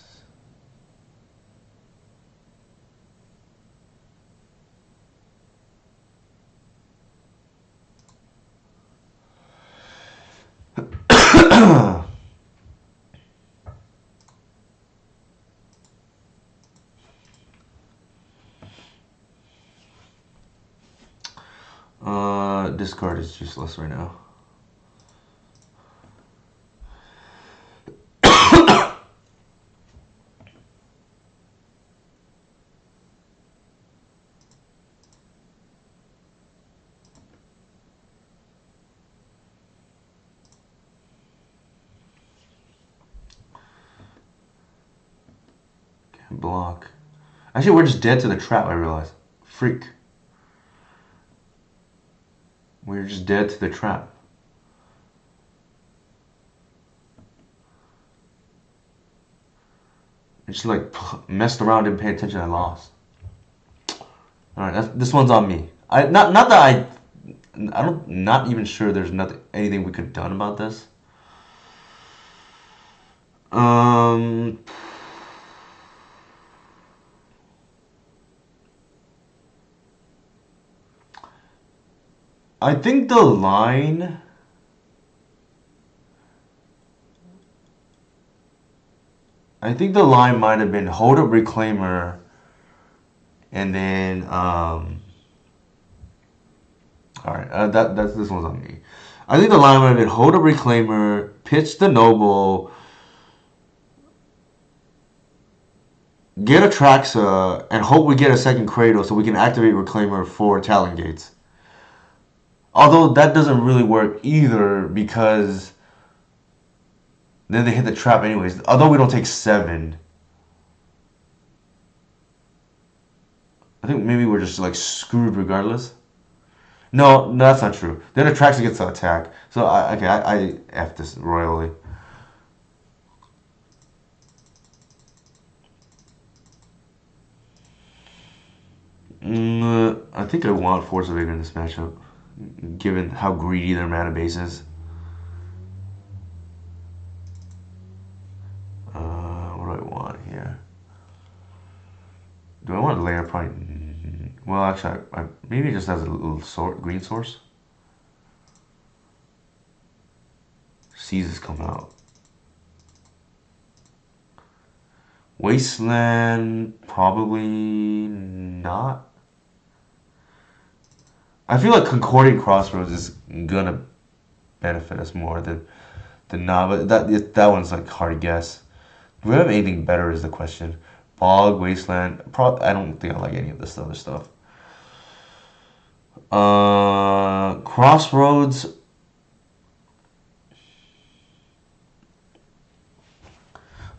Discard is useless right now. Can't block. Actually, we're just dead to the trap, I realize. Freak. We're just dead to the trap. I just like messed around, didn't pay attention, I lost. Alright, this one's on me. Not even sure there's anything we could have done about this. I think the line might have been hold up Reclaimer and then alright, this one's on me. I think the line might have been hold up Reclaimer, pitch the Noble, get a Traxa, and hope we get a second Cradle so we can activate Reclaimer for Talon Gates. Although that doesn't really work either because then they hit the trap anyways. Although we don't take 7. I think maybe we're just like screwed regardless. No, that's not true. Then the Traxa gets to attack. So I F this royally. I think I want Force of Vigor in this matchup, given how greedy their mana base is. What do I want here? Do I want Layer Pride? Well, actually, maybe it just has a little green source. Seasons come out. Wasteland, probably not. I feel like Concording Crossroads is gonna benefit us more than not, but that one's like hard to guess. Do we have anything better is the question. Bog, Wasteland, I don't think I like any of this other stuff. Crossroads.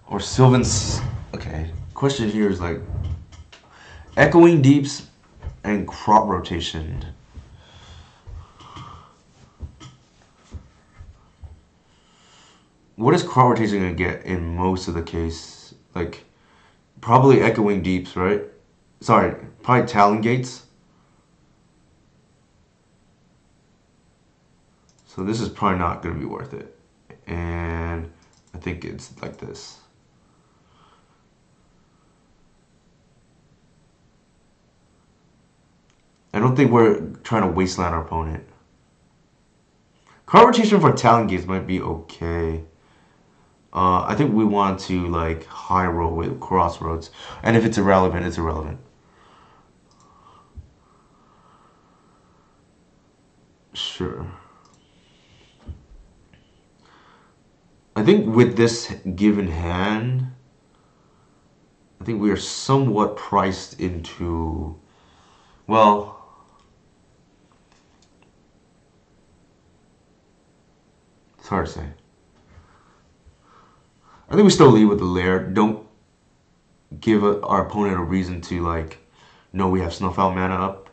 Or Sylvan's. Okay. Question here is like Echoing Deeps and Crop Rotation. What is Crop Rotation gonna get in most of the case? Like probably Echoing Deeps, right? Sorry, probably Talon Gates. So this is probably not gonna be worth it. And I think it's like this. I don't think we're trying to wasteland our opponent. Card rotation for Talon Gates might be okay. I think we want to like high roll with Crossroads, and if it's irrelevant, it's irrelevant. Sure. I think with this given hand, I think we are somewhat priced into Well, it's hard to say. I think we still lead with the lair. Don't give our opponent a reason to like know we have snuff out mana up.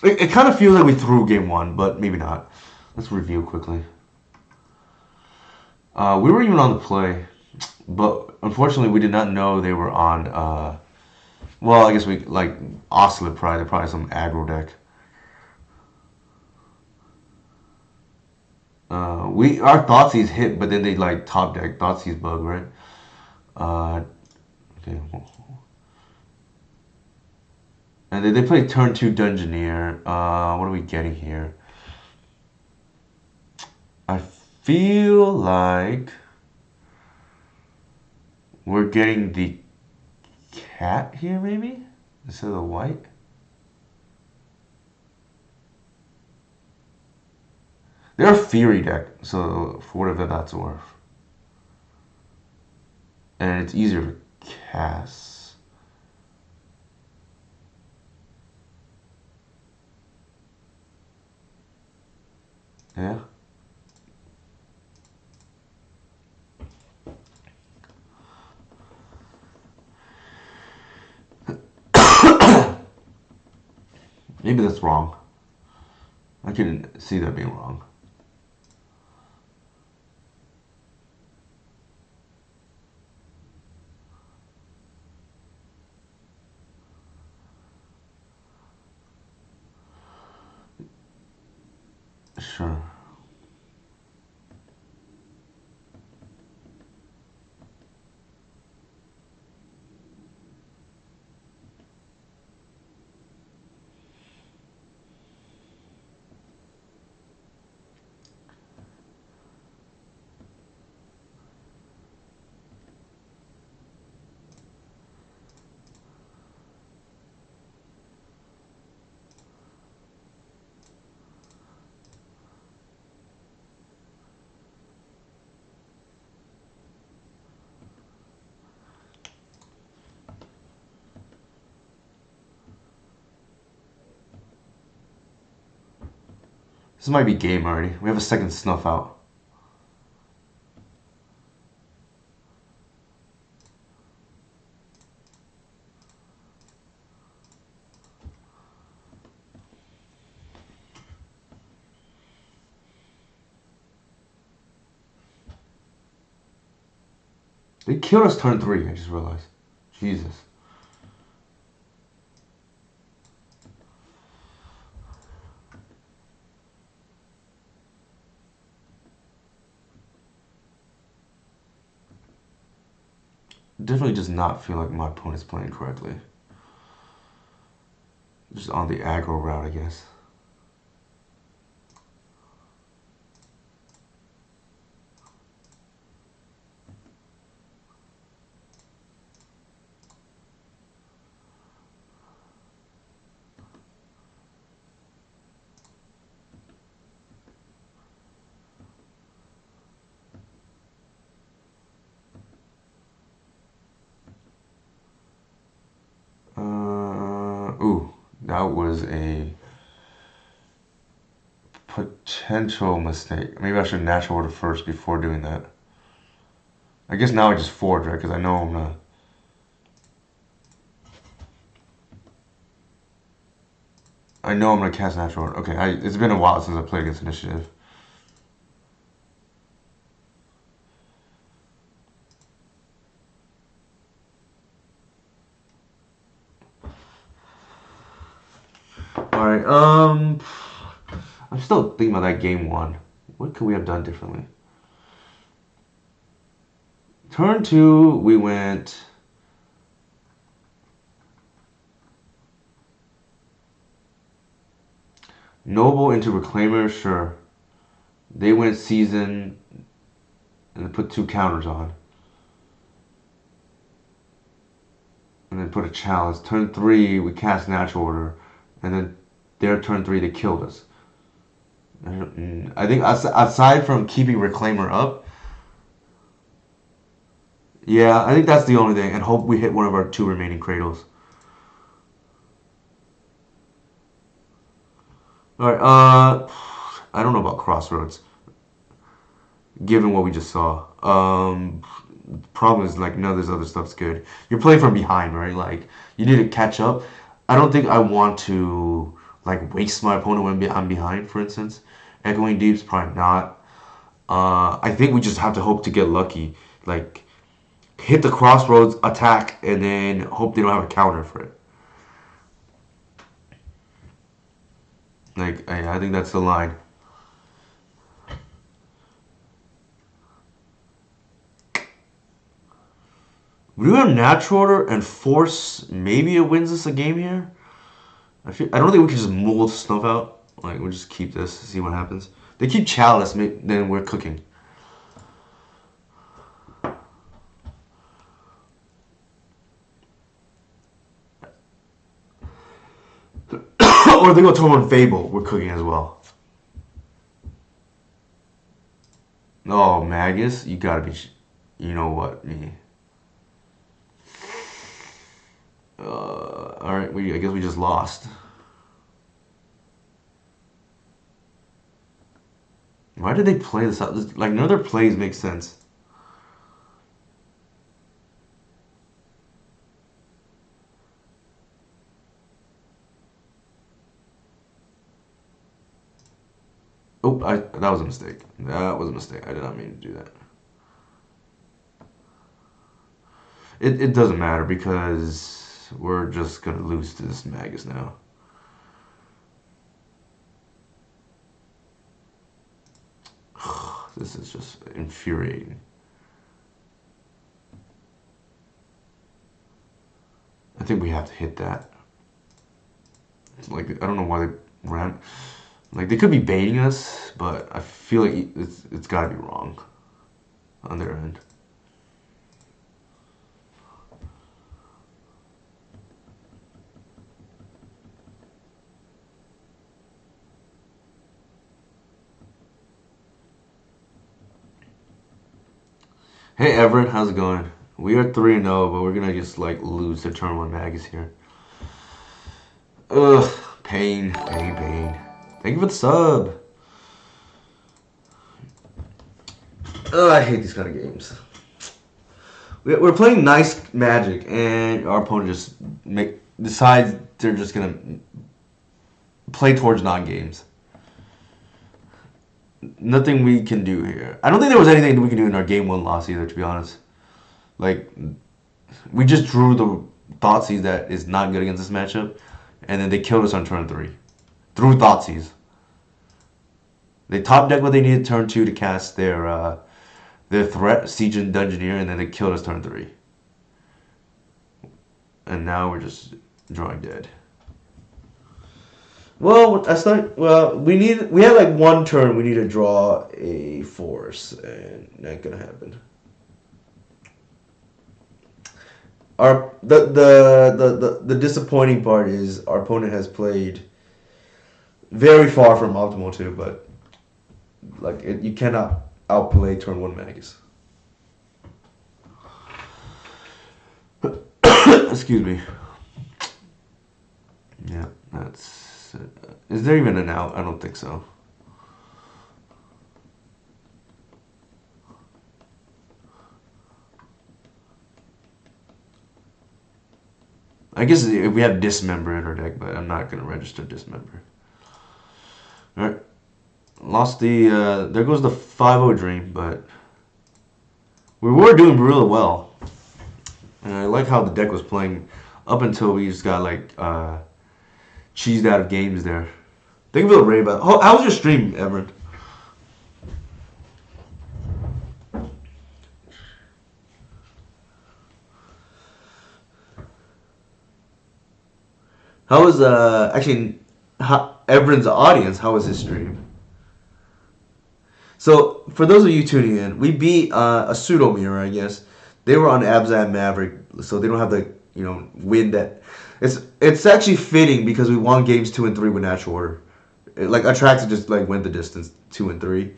It kind of feels like we threw game one, but maybe not. Let's review quickly. We were even on the play, but unfortunately we did not know they were on. Well, I guess we like Oscillate probably. They're probably some aggro deck. Our Thoughtseize hit, but then they like top deck Thoughtseize bug, right? Okay. And then they play turn 2 Dungeoneer. What are we getting here? I feel like we're getting the cat here, maybe? Instead of the white? They're a Fury deck, so for whatever that's worth. And it's easier to cast. Yeah. Maybe that's wrong. I can see that being wrong. Sure. This might be game already. We have a second snuff out. They killed us turn 3, I just realized. Jesus. Definitely does not feel like my opponent's playing correctly. Just on the aggro route, I guess. Ooh, that was a potential mistake. Maybe I should natural order first before doing that. I guess now I just forge, right? Because I know I'm gonna. I know I'm gonna cast natural order. Okay, it's been a while since I played against initiative. All right. I'm still thinking about that game one. What could we have done differently? Turn 2, we went. Noble into Reclaimer, sure. They went Season and then put 2 counters on. And then put a challenge. Turn 3, we cast Natural Order. And then their turn 3, they killed us. I think aside from keeping Reclaimer up, yeah, I think that's the only thing. And hope we hit one of our 2 remaining Cradles. All right. I don't know about Crossroads, given what we just saw. Problem is like none of this other stuff's good. You're playing from behind, right? Like you need to catch up. I don't think I want to like waste my opponent when I'm behind, for instance. Echoing Deep's probably not. I think we just have to hope to get lucky. Like hit the Crossroads, attack, and then hope they don't have a counter for it. Like I think that's the line. We do have natural order and force. Maybe it wins us a game here. I don't think we can just mold stuff out. Like we'll just keep this, see what happens. They keep Chalice, then we're cooking. Or they go turn on Fable, we're cooking as well. Oh, Magus, you gotta be. You know what, me. All right, I guess we just lost. Why did they play this out? Like none of their plays make sense. Oh, that was a mistake. That was a mistake. I did not mean to do that. It doesn't matter because we're just gonna lose to this Magus now. This is just infuriating. I think we have to hit that. It's like I don't know why they ran. Like they could be baiting us, but I feel like it's got to be wrong on their end. Hey Everett, how's it going? We are 3-0, but we're gonna just like lose to turn 1 Magus here. Ugh, pain. Thank you for the sub. Ugh, I hate these kind of games. We're playing nice Magic, and our opponent just decides they're just gonna play towards non-games. Nothing we can do here. I don't think there was anything that we can do in our game 1 loss either, to be honest. Like, we just drew the Thoughtseize that is not good against this matchup, and then they killed us on turn 3 through Thoughtseize. They top deck what they needed turn 2 to cast their threat, Siege and Dungeoneer, and then they killed us turn 3. And now we're just drawing dead. Well, that's not. Well, we had like 1 turn. We need to draw a force, and not gonna happen. The disappointing part is our opponent has played very far from optimal too, but like you cannot outplay turn 1 Magus. Excuse me. Yeah, that's. Is there even an out? I don't think so. I guess if we have Dismember in our deck, but I'm not going to register Dismember. Alright. Lost the... there goes the 5-0 dream, but... We were doing really well. And I like how the deck was playing up until we just got, like, cheesed out of games there. Think of it, Ray, about... How was your stream, Everett? How was actually Everett's audience? How was his stream? So for those of you tuning in, we beat a Pseudo-mirror, I guess. They were on Abzan Maverick, so they don't have the win that. It's actually fitting because we won games 2 and 3 with natural order. Like Attracted just like went the distance 2 and 3.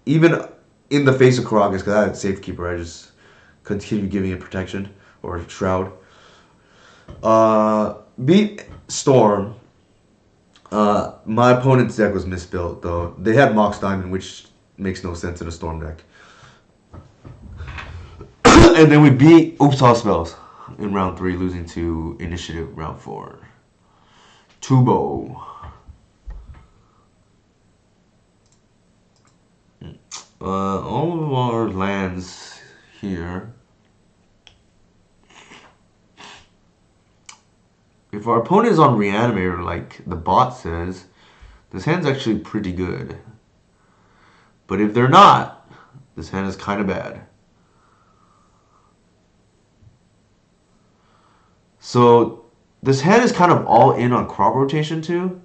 Even in the face of Karagas, because I had Safekeeper, I just continued giving it protection or Shroud. Beat Storm. My opponent's deck was misbuilt though. They had Mox Diamond, which makes no sense in a Storm deck. And then we beat Oops All Spells in round 3, losing to Initiative round 4. Tubo. All of our lands here. If our opponent is on Reanimator, like the bot says, this hand's actually pretty good. But if they're not, this hand is kind of bad. So this hand is kind of all in on crop rotation too,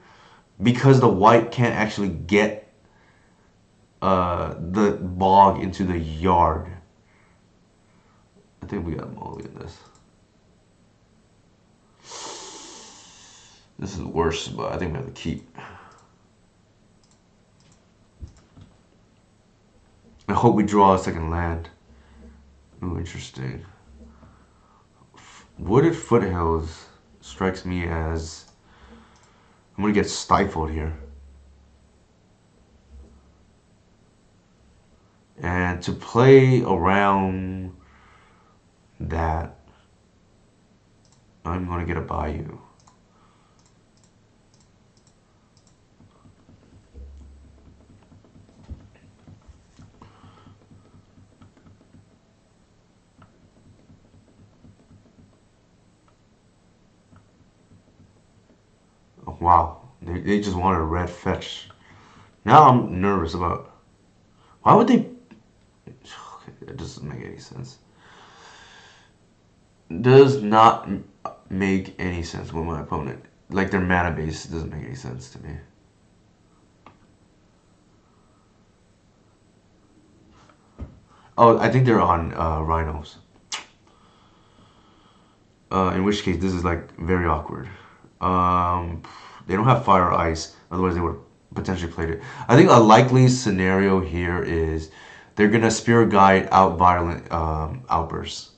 because the white can't actually get the bog into the yard. I think we got mulligan this. This is worse, but I think we have to keep. I hope we draw a second land. Ooh, interesting. Wooded Foothills strikes me as I'm gonna get stifled here. And to play around that, I'm gonna get a Bayou. Oh, wow, they just wanted a red fetch. Now I'm nervous about. Why would they? Okay, it doesn't make any sense. Does not make any sense with my opponent. Like their mana base doesn't make any sense to me. Oh, I think they're on Rhinos. In which case, this is like very awkward. They don't have Fire or Ice, otherwise they would have potentially played it. I think a likely scenario here is they're gonna Spirit Guide out Violent Outbursts.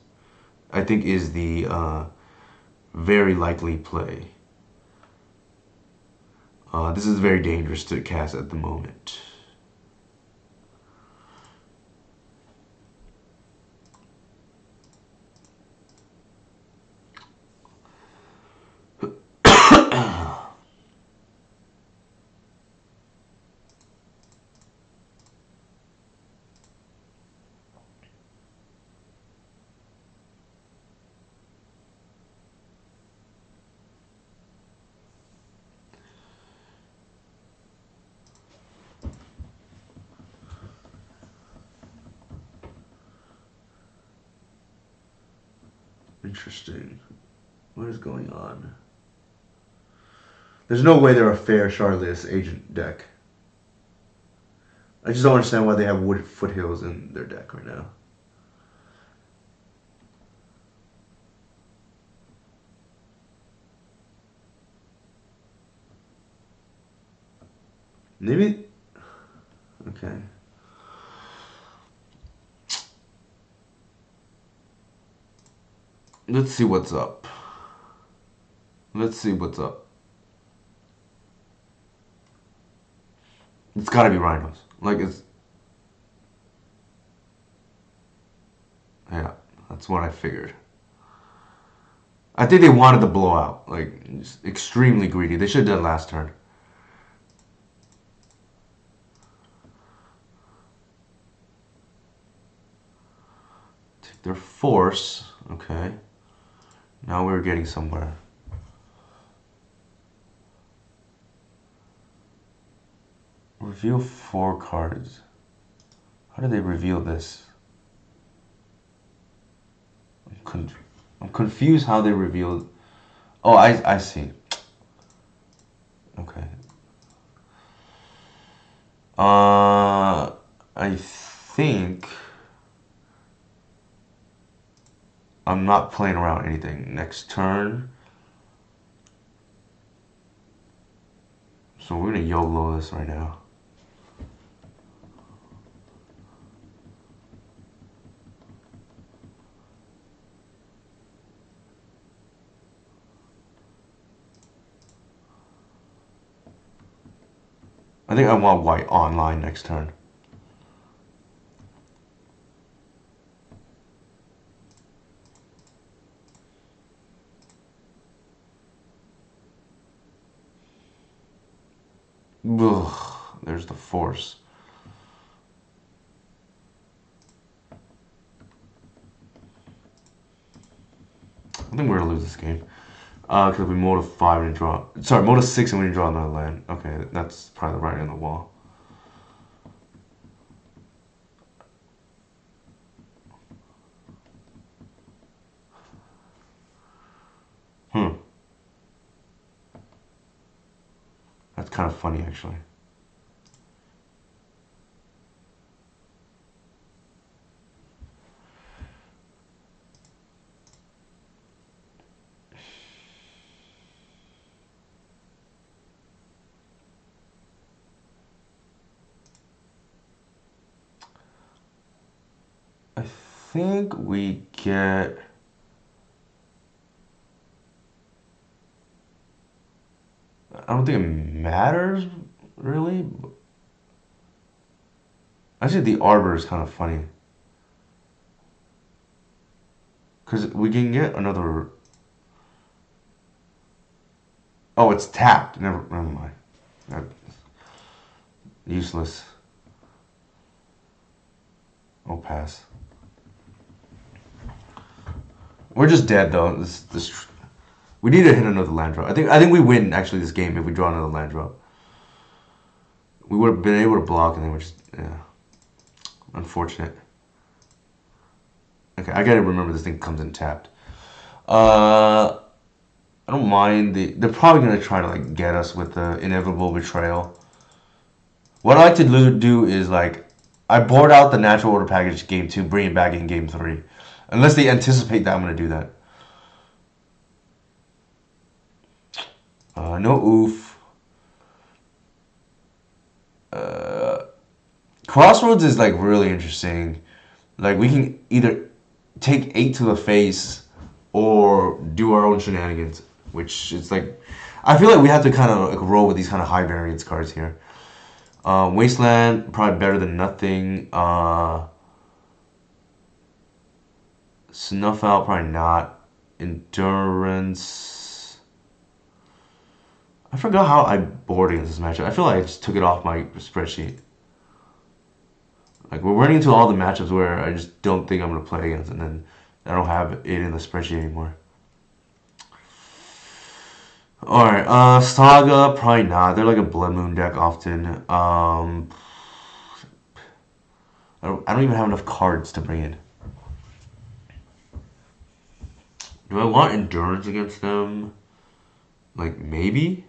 I think is the very likely play. This is very dangerous to cast at the moment. Interesting. What is going on? There's no way they're a fair Charlius agent deck. I just don't understand why they have Wooded Foothills in their deck right now. Maybe. Okay. Let's see what's up. Let's see what's up. It's gotta be Rhinos. Like, it's... Yeah, that's what I figured. I think they wanted the blowout. Like, just extremely greedy. They should have done last turn. Take their force. Okay. Now we're getting somewhere. Reveal 4 cards. How do they reveal this? I'm confused how they revealed. Oh, I see. Okay. I think I'm not playing around anything. Next turn, So we're gonna YOLO this right now. I think I want white online next turn. Ugh, there's the force. I think we're gonna lose this game. Because we mode of 5 and draw. Sorry, mode of 6 and we draw another land. Okay, that's probably the writing on the wall. That's kind of funny, actually. I think we get... I don't think it matters, really. Actually, the Arbor is kind of funny. Because we can get another... Oh, it's tapped. Never mind. That's useless. I'll pass. We're just dead, though. This we need to hit another land drop. I think we win, actually, this game if we draw another land drop. We would have been able to block, and then we're just... Yeah. Unfortunate. Okay, I gotta remember this thing comes in tapped. I don't mind they're probably gonna try to like get us with the inevitable betrayal. What I like to do is like I board out the natural order package game 2, bring it back in game 3. Unless they anticipate that I'm gonna do that. No oof. Crossroads is like really interesting. Like we can either take 8 to the face or do our own shenanigans, which is like I feel like we have to kind of like roll with these kind of high variance cards here. Wasteland probably better than nothing. Snuff out probably not. Endurance. I forgot how I board against this matchup. I feel like I just took it off my spreadsheet. Like we're running into all the matchups where I just don't think I'm gonna play against, and then I don't have it in the spreadsheet anymore. Alright, Saga, probably not. They're like a Blood Moon deck often. I don't even have enough cards to bring in. Do I want Endurance against them? Like, maybe?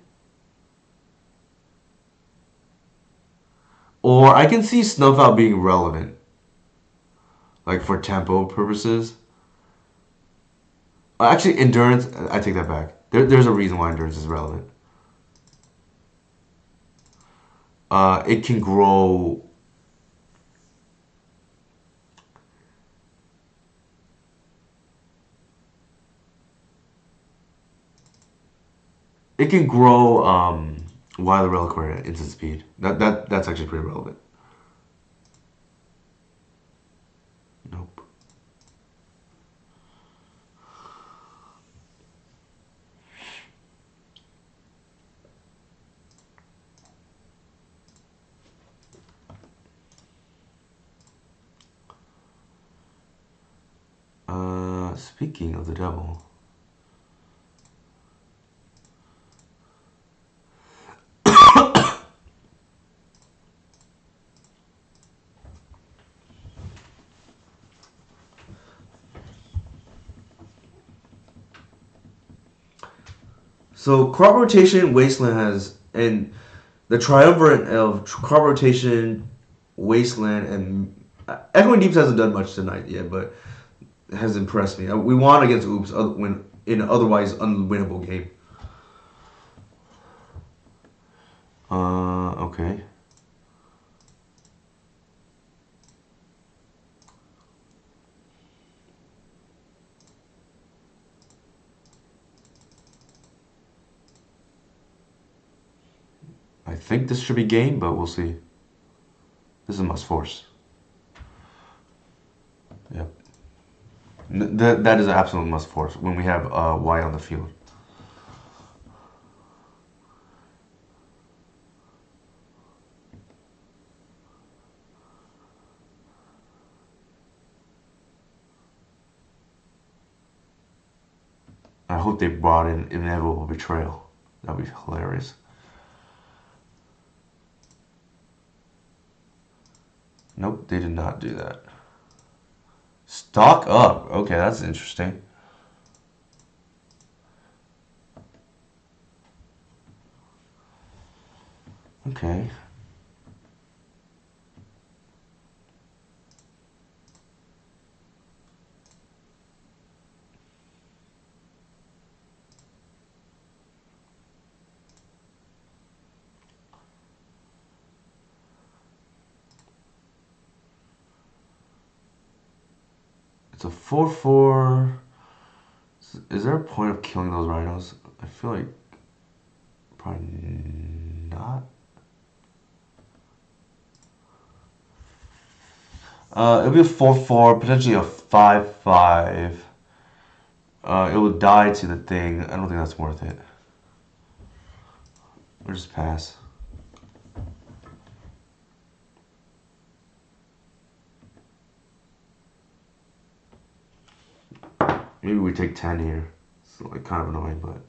Or I can see Snuff Out being relevant. Like, for tempo purposes. Actually, Endurance, I take that back. There's a reason why Endurance is relevant. It can grow... It can grow while the Reliquary at instant speed. That's actually pretty relevant. Nope. Speaking of the devil. So crop rotation, Wasteland has, and the triumvirate of crop rotation, Wasteland, and Echoing Deeps hasn't done much tonight yet, but it has impressed me. We won against Oops when in an otherwise unwinnable game. Okay. I think this should be game, but we'll see. This is a must force. Yep. That is an absolute must force when we have Y on the field. I hope they brought in inevitable betrayal. That'd be hilarious. Nope, they did not do that. Stock up. Okay, that's interesting. Okay. It's a 4/4. Is there a point of killing those rhinos? I feel like probably not. It'll be a 4/4, potentially a 5/5. It will die to the thing. I don't think that's worth it. We'll just pass. Maybe we take 10 here. It's like kind of annoying, but.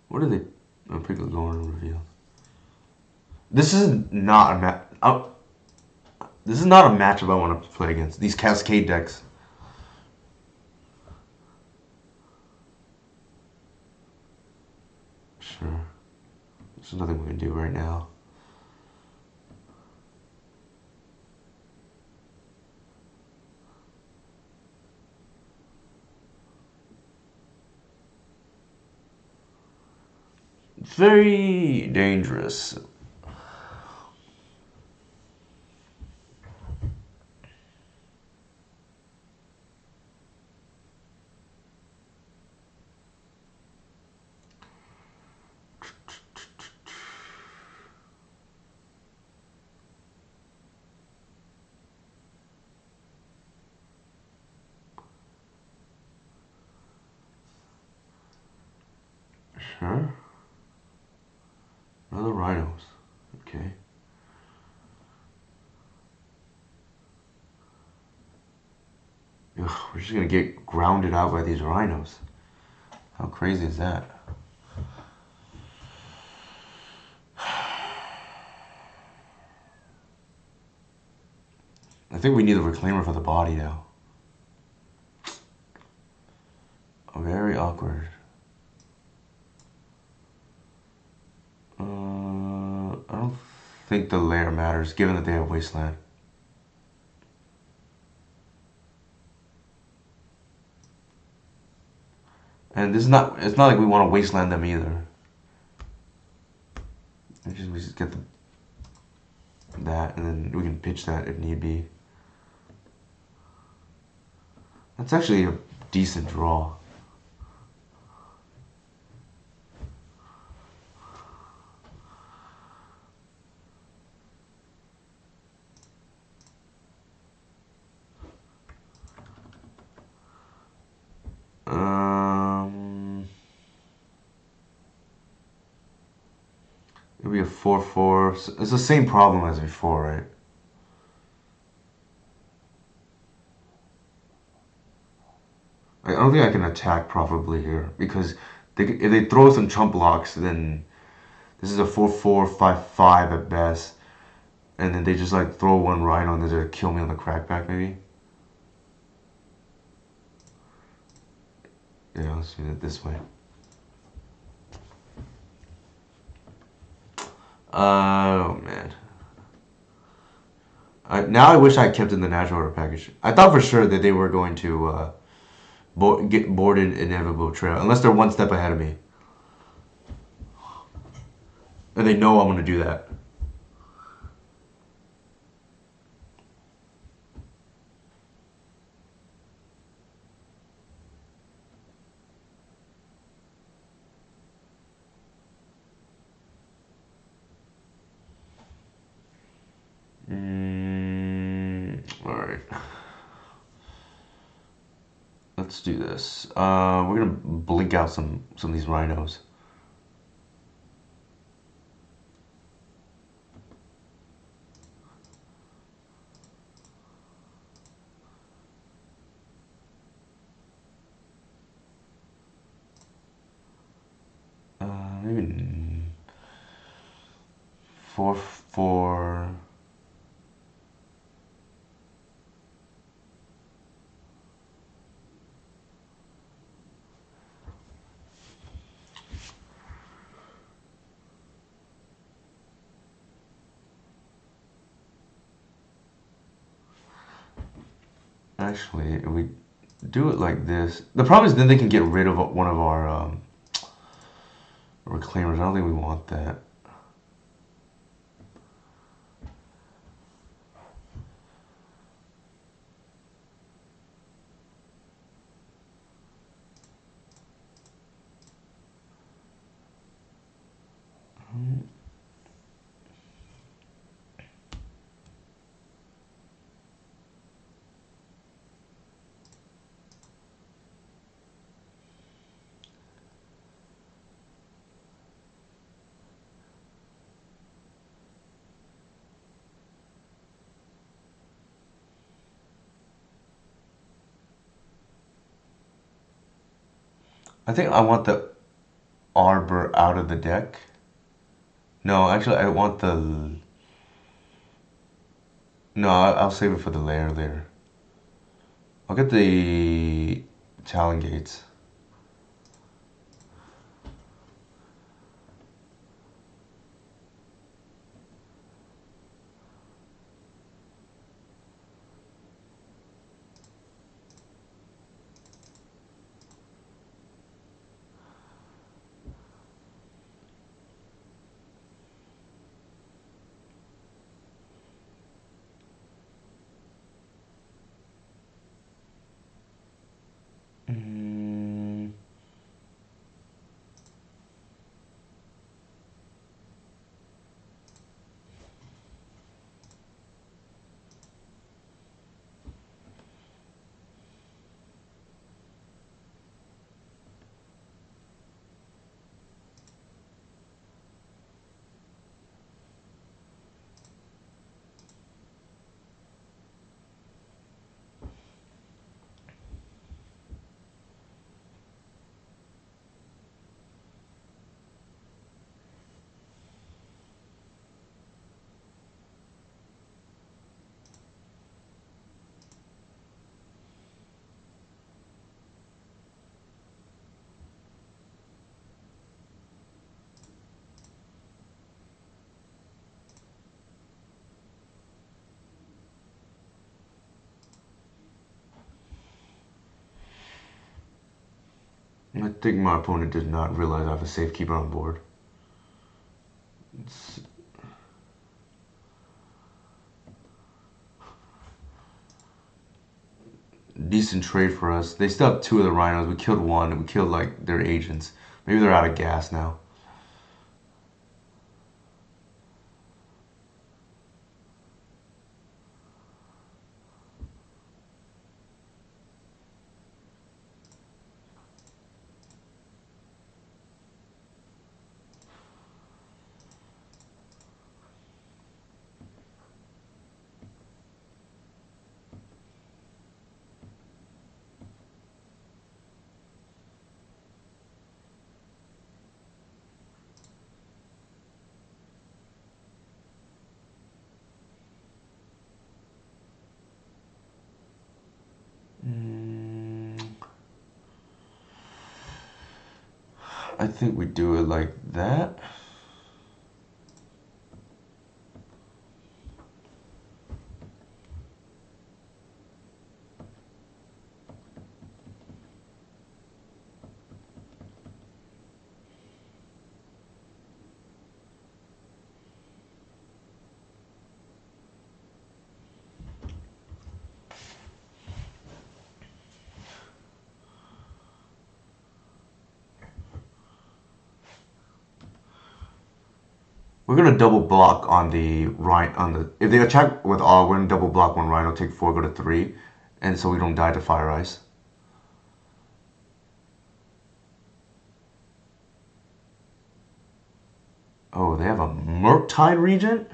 What are they? Pick a going to reveal. This is not a match. This is not a matchup I want to play against. These Cascade decks. Sure. There's nothing we can do right now. It's very dangerous. Sure. Another rhinos. Okay. Ugh, we're just gonna get grounded out by these rhinos. How crazy is that? I think we need a reclaimer for the body now. Very awkward. I don't think the layer matters, given that they have Wasteland. And this is not, it's not like we want to Wasteland them either. We just get that, and then we can pitch that if need be. That's actually a decent draw. It'll be a 4/4. It's the same problem as before, right? I don't think I can attack profitably here because if they throw some chump blocks, then this is a 4-4-5-5 at best. And then they just like throw one rhino and they're kill me on the crackback maybe. Yeah, let's do it this way. Oh man. Now I wish I kept in the natural order package. I thought for sure that they were going to get boarded inevitable trail, unless they're one step ahead of me. And they know I'm going to do that. Alright. Let's do this. We're going to blink out some of these rhinos. Maybe 4-4. Actually, if we do it like this, the problem is then they can get rid of one of our reclaimers. I don't think we want that. I think I want the arbor out of the deck. No, actually, I want the... No, I'll save it for the lair later. I'll get the Talon Gates. I think my opponent did not realize I have a safekeeper on board. It's... decent trade for us. They still have 2 of the rhinos. We killed 1 and we killed like their agents. Maybe they're out of gas now. I think we do it like that. We're gonna double block on the right on the. If they attack with all, we're gonna double block one rhino, take 4, go to 3, and so we don't die to fire ice. Oh, they have a Murktide Regent?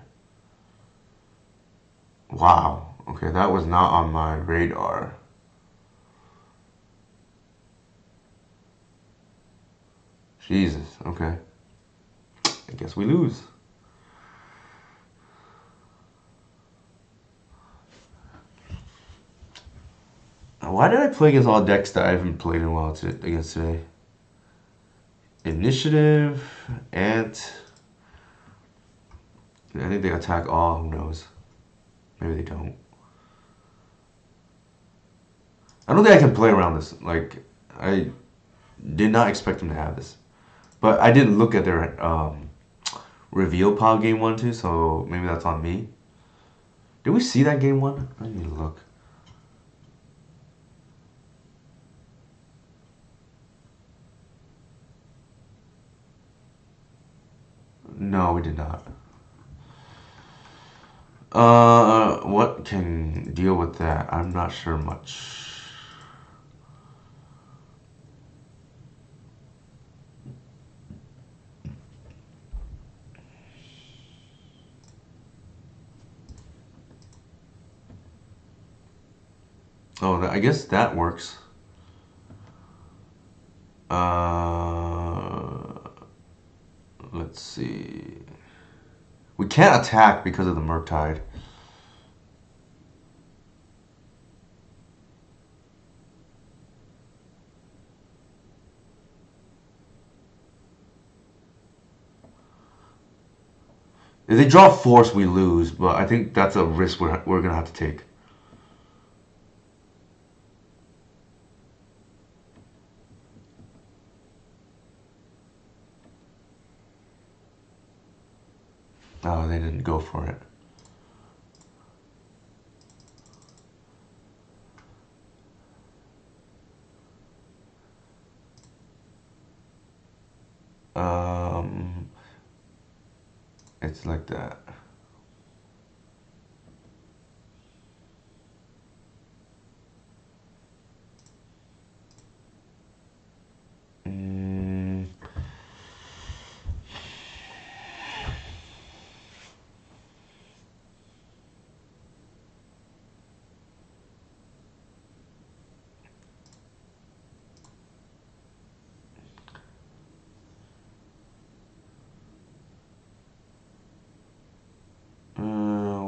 Wow. Okay, that was not on my radar. Jesus. Okay. I guess we lose. Why did I play against all decks that I haven't played in a while against today? Initiative, Ant. I think they attack all. Who knows? Maybe they don't. I don't think I can play around this. Like, I did not expect them to have this. But I didn't look at their reveal pile game 1 too, so maybe that's on me. Did we see that game 1? I need to look. No, we did not. What can deal with that? I'm not sure much. Oh, I guess that works. Let's see. We can't attack because of the Murktide. If they draw Force, we lose, but I think that's a risk we're going to have to take. Oh, they didn't go for it. It's like that.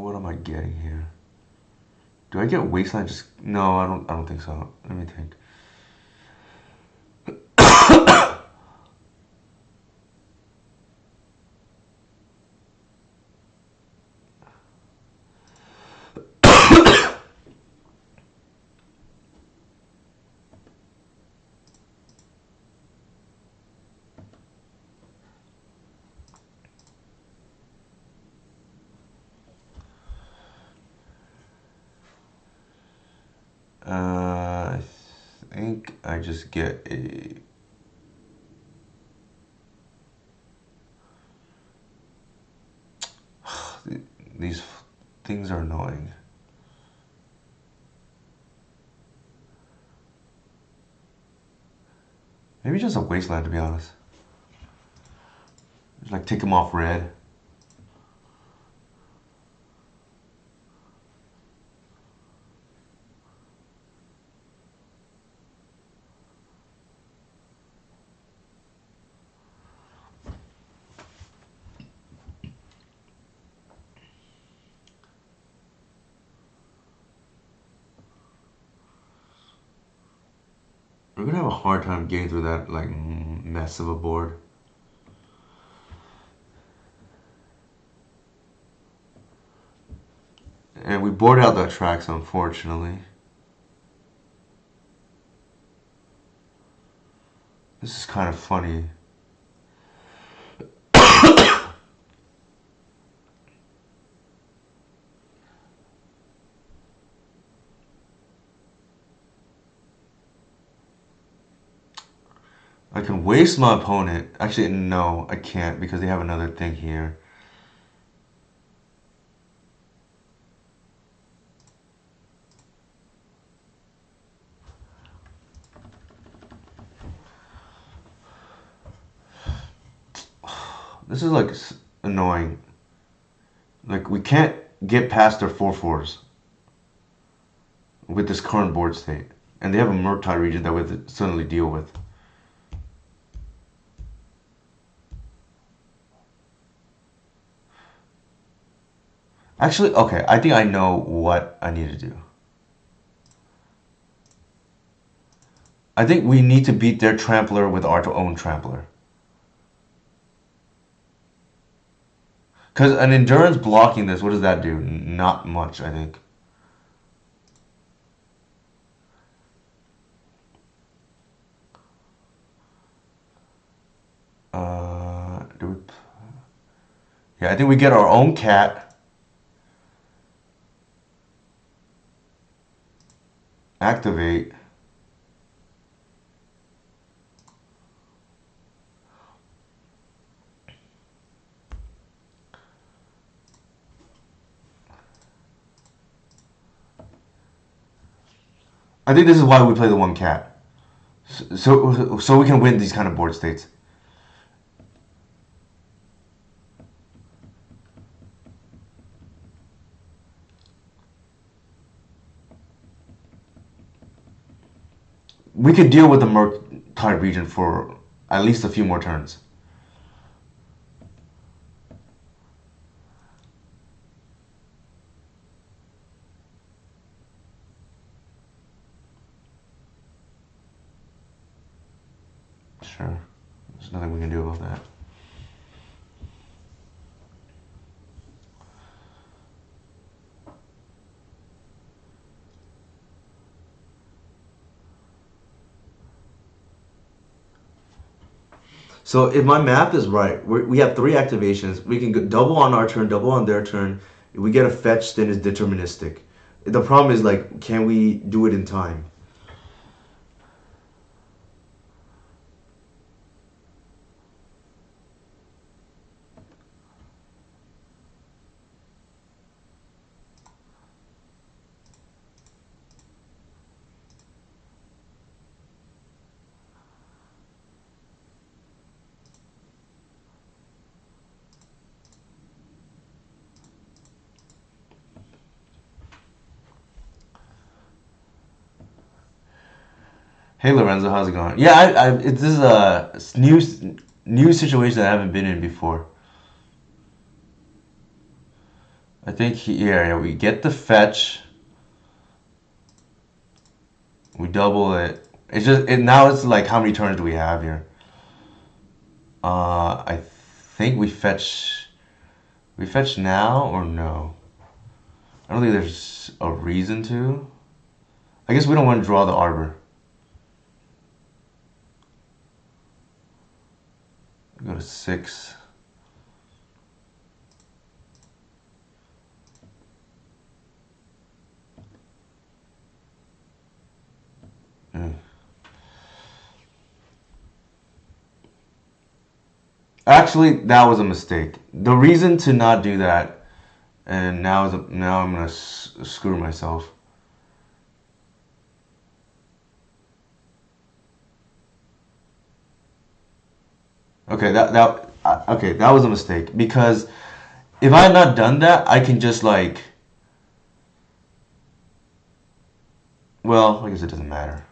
What am I getting here? Do I get Wasteland? Just no, I don't think so. Let me think. I think I just get a. These things are annoying. Maybe just a Wasteland, to be honest. Just like take them off red. We're gonna have a hard time getting through that like mess of a board. And we bored out the tracks, unfortunately. This is kind of funny. I can waste my opponent. Actually, no, I can't because they have another thing here. This is like annoying. Like we can't get past their 4/4s with this current board state. And they have a Murktide region that we have to suddenly deal with. Actually, okay, I think I know what I need to do. I think we need to beat their Trampler with our own Trampler. Because an Endurance blocking this, what does that do? Not much, I think. Yeah, I think we get our own cat. Activate. I think this is why we play the one cat. So we can win these kind of board states. We could deal with the Murktide region for at least a few more turns. Sure. There's nothing we can do about that. So if my math is right, we have 3 activations. We can go double on our turn, double on their turn. If we get a fetch, then it's deterministic. The problem is like, can we do it in time? Hey Lorenzo, how's it going? Yeah, this is a new situation that I haven't been in before. I think yeah, we get the fetch, we double it. It's just now it's like how many turns do we have here? I think we fetch now or no? I don't think there's a reason to. I guess we don't want to draw the arbor. Go to 6. Actually, that was a mistake. The reason to not do that, and now I'm gonna screw myself. Okay, that was a mistake because if I had not done that, I can just like. Well, I guess it doesn't matter.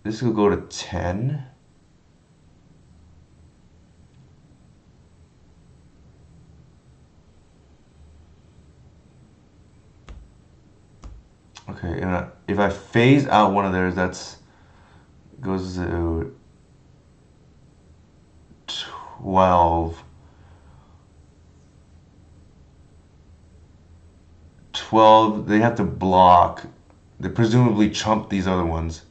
This could go to 10. Okay, and if I phase out one of theirs, that's goes to 12. 12, they have to block. They presumably chump these other ones.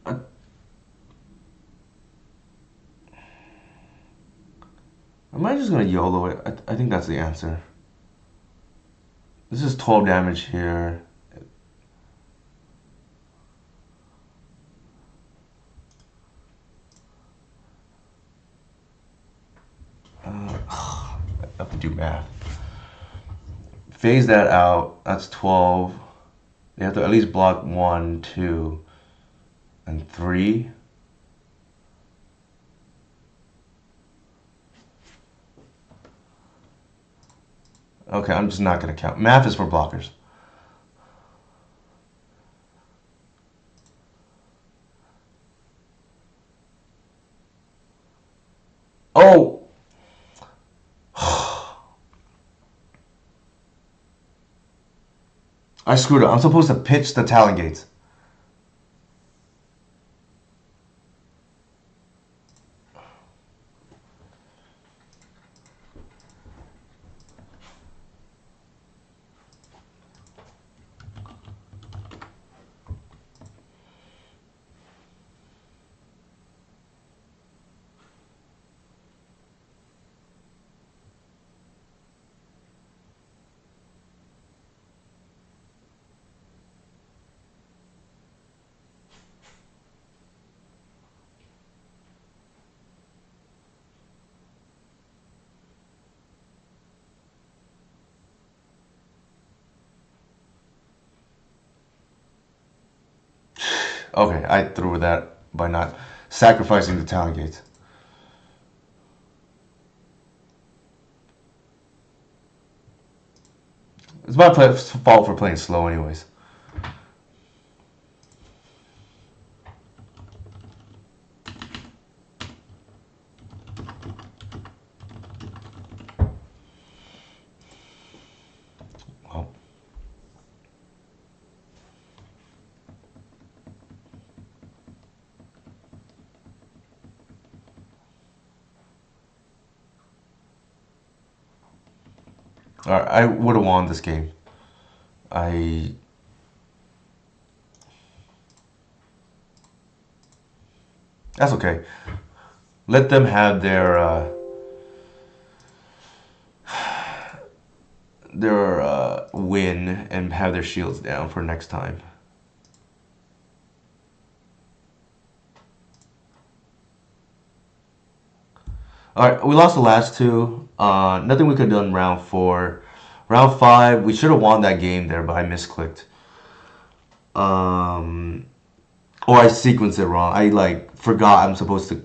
I, am I just gonna YOLO it? I think that's the answer. This is 12 damage here. I have to do math. Phase that out. That's 12. They have to at least block 1, 2, and 3. Okay, I'm just not gonna count. Math is for blockers. Oh! I screwed up. I'm supposed to pitch the Talon Gates. Okay, I threw that by not sacrificing the Talon Gates. It's my fault for playing slow anyways. Well. Alright, I would have won this game. That's okay. Let them have their win and have their shields down for next time. Alright, we lost the last two. Nothing we could have done round 4. Round 5, we should have won that game there, but I misclicked. Or I sequenced it wrong. I forgot I'm supposed to.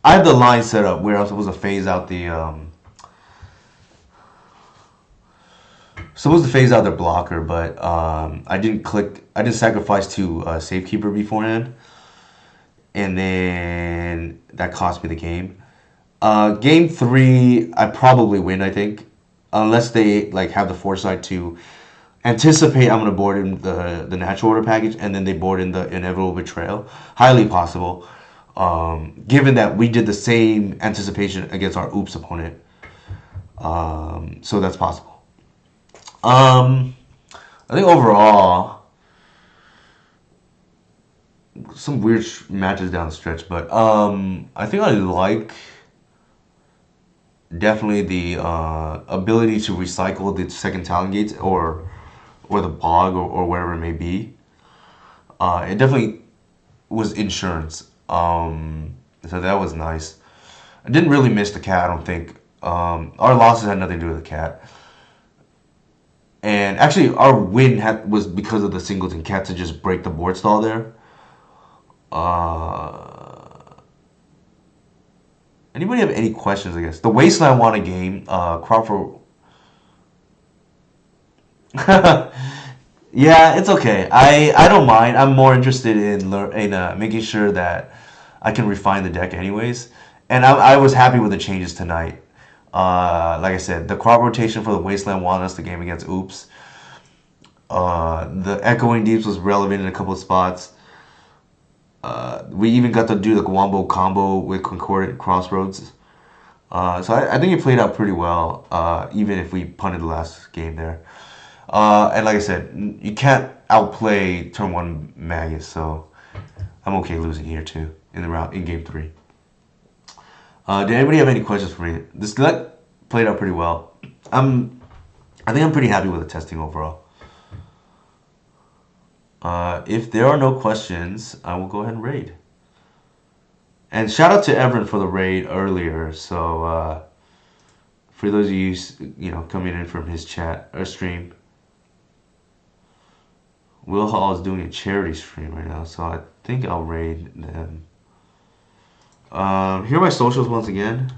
I have the line set up where I'm supposed to phase out the blocker, but I didn't click. I didn't sacrifice to Safekeeper beforehand, and then that cost me the game. Game 3, I probably win. I think, unless they have the foresight to anticipate I'm going to board in the natural order package, and then they board in the inevitable betrayal. Highly possible, given that we did the same anticipation against our oops opponent. So that's possible. I think overall, some weird matches down the stretch, but I think I like definitely the ability to recycle the second Talon Gates or the bog or wherever it may be. It definitely was insurance. So that was nice. I didn't really miss the cat, I don't think. Our losses had nothing to do with the cat. And actually, our win was because of the singleton cat to just break the board stall there. Anybody have any questions? I guess the Wasteland won a game. Crawford. Yeah, it's okay. I don't mind. I'm more interested in making sure that I can refine the deck anyways. And I was happy with the changes tonight. Like I said, the crop rotation for the Wasteland won us the game against Oops. The Echoing Deeps was relevant in a couple of spots. We even got to do the Wombo combo with Concordant Crossroads. So I think it played out pretty well, even if we punted the last game there. And like I said, you can't outplay turn one Magus, so I'm okay losing here too in game three. Did anybody have any questions for me? This deck played out pretty well. I think I'm pretty happy with the testing overall. If there are no questions, I will go ahead and raid. And shout out to Everin for the raid earlier. So for those of you coming in from his chat or stream, Will Hall is doing a charity stream right now, so I think I'll raid them. Here are my socials once again.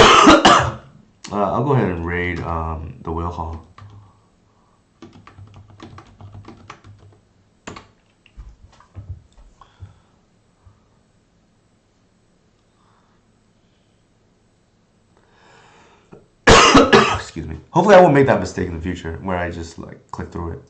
I'll go ahead and raid the Will Hall. Excuse me. Hopefully I won't make that mistake in the future where I just like click through it.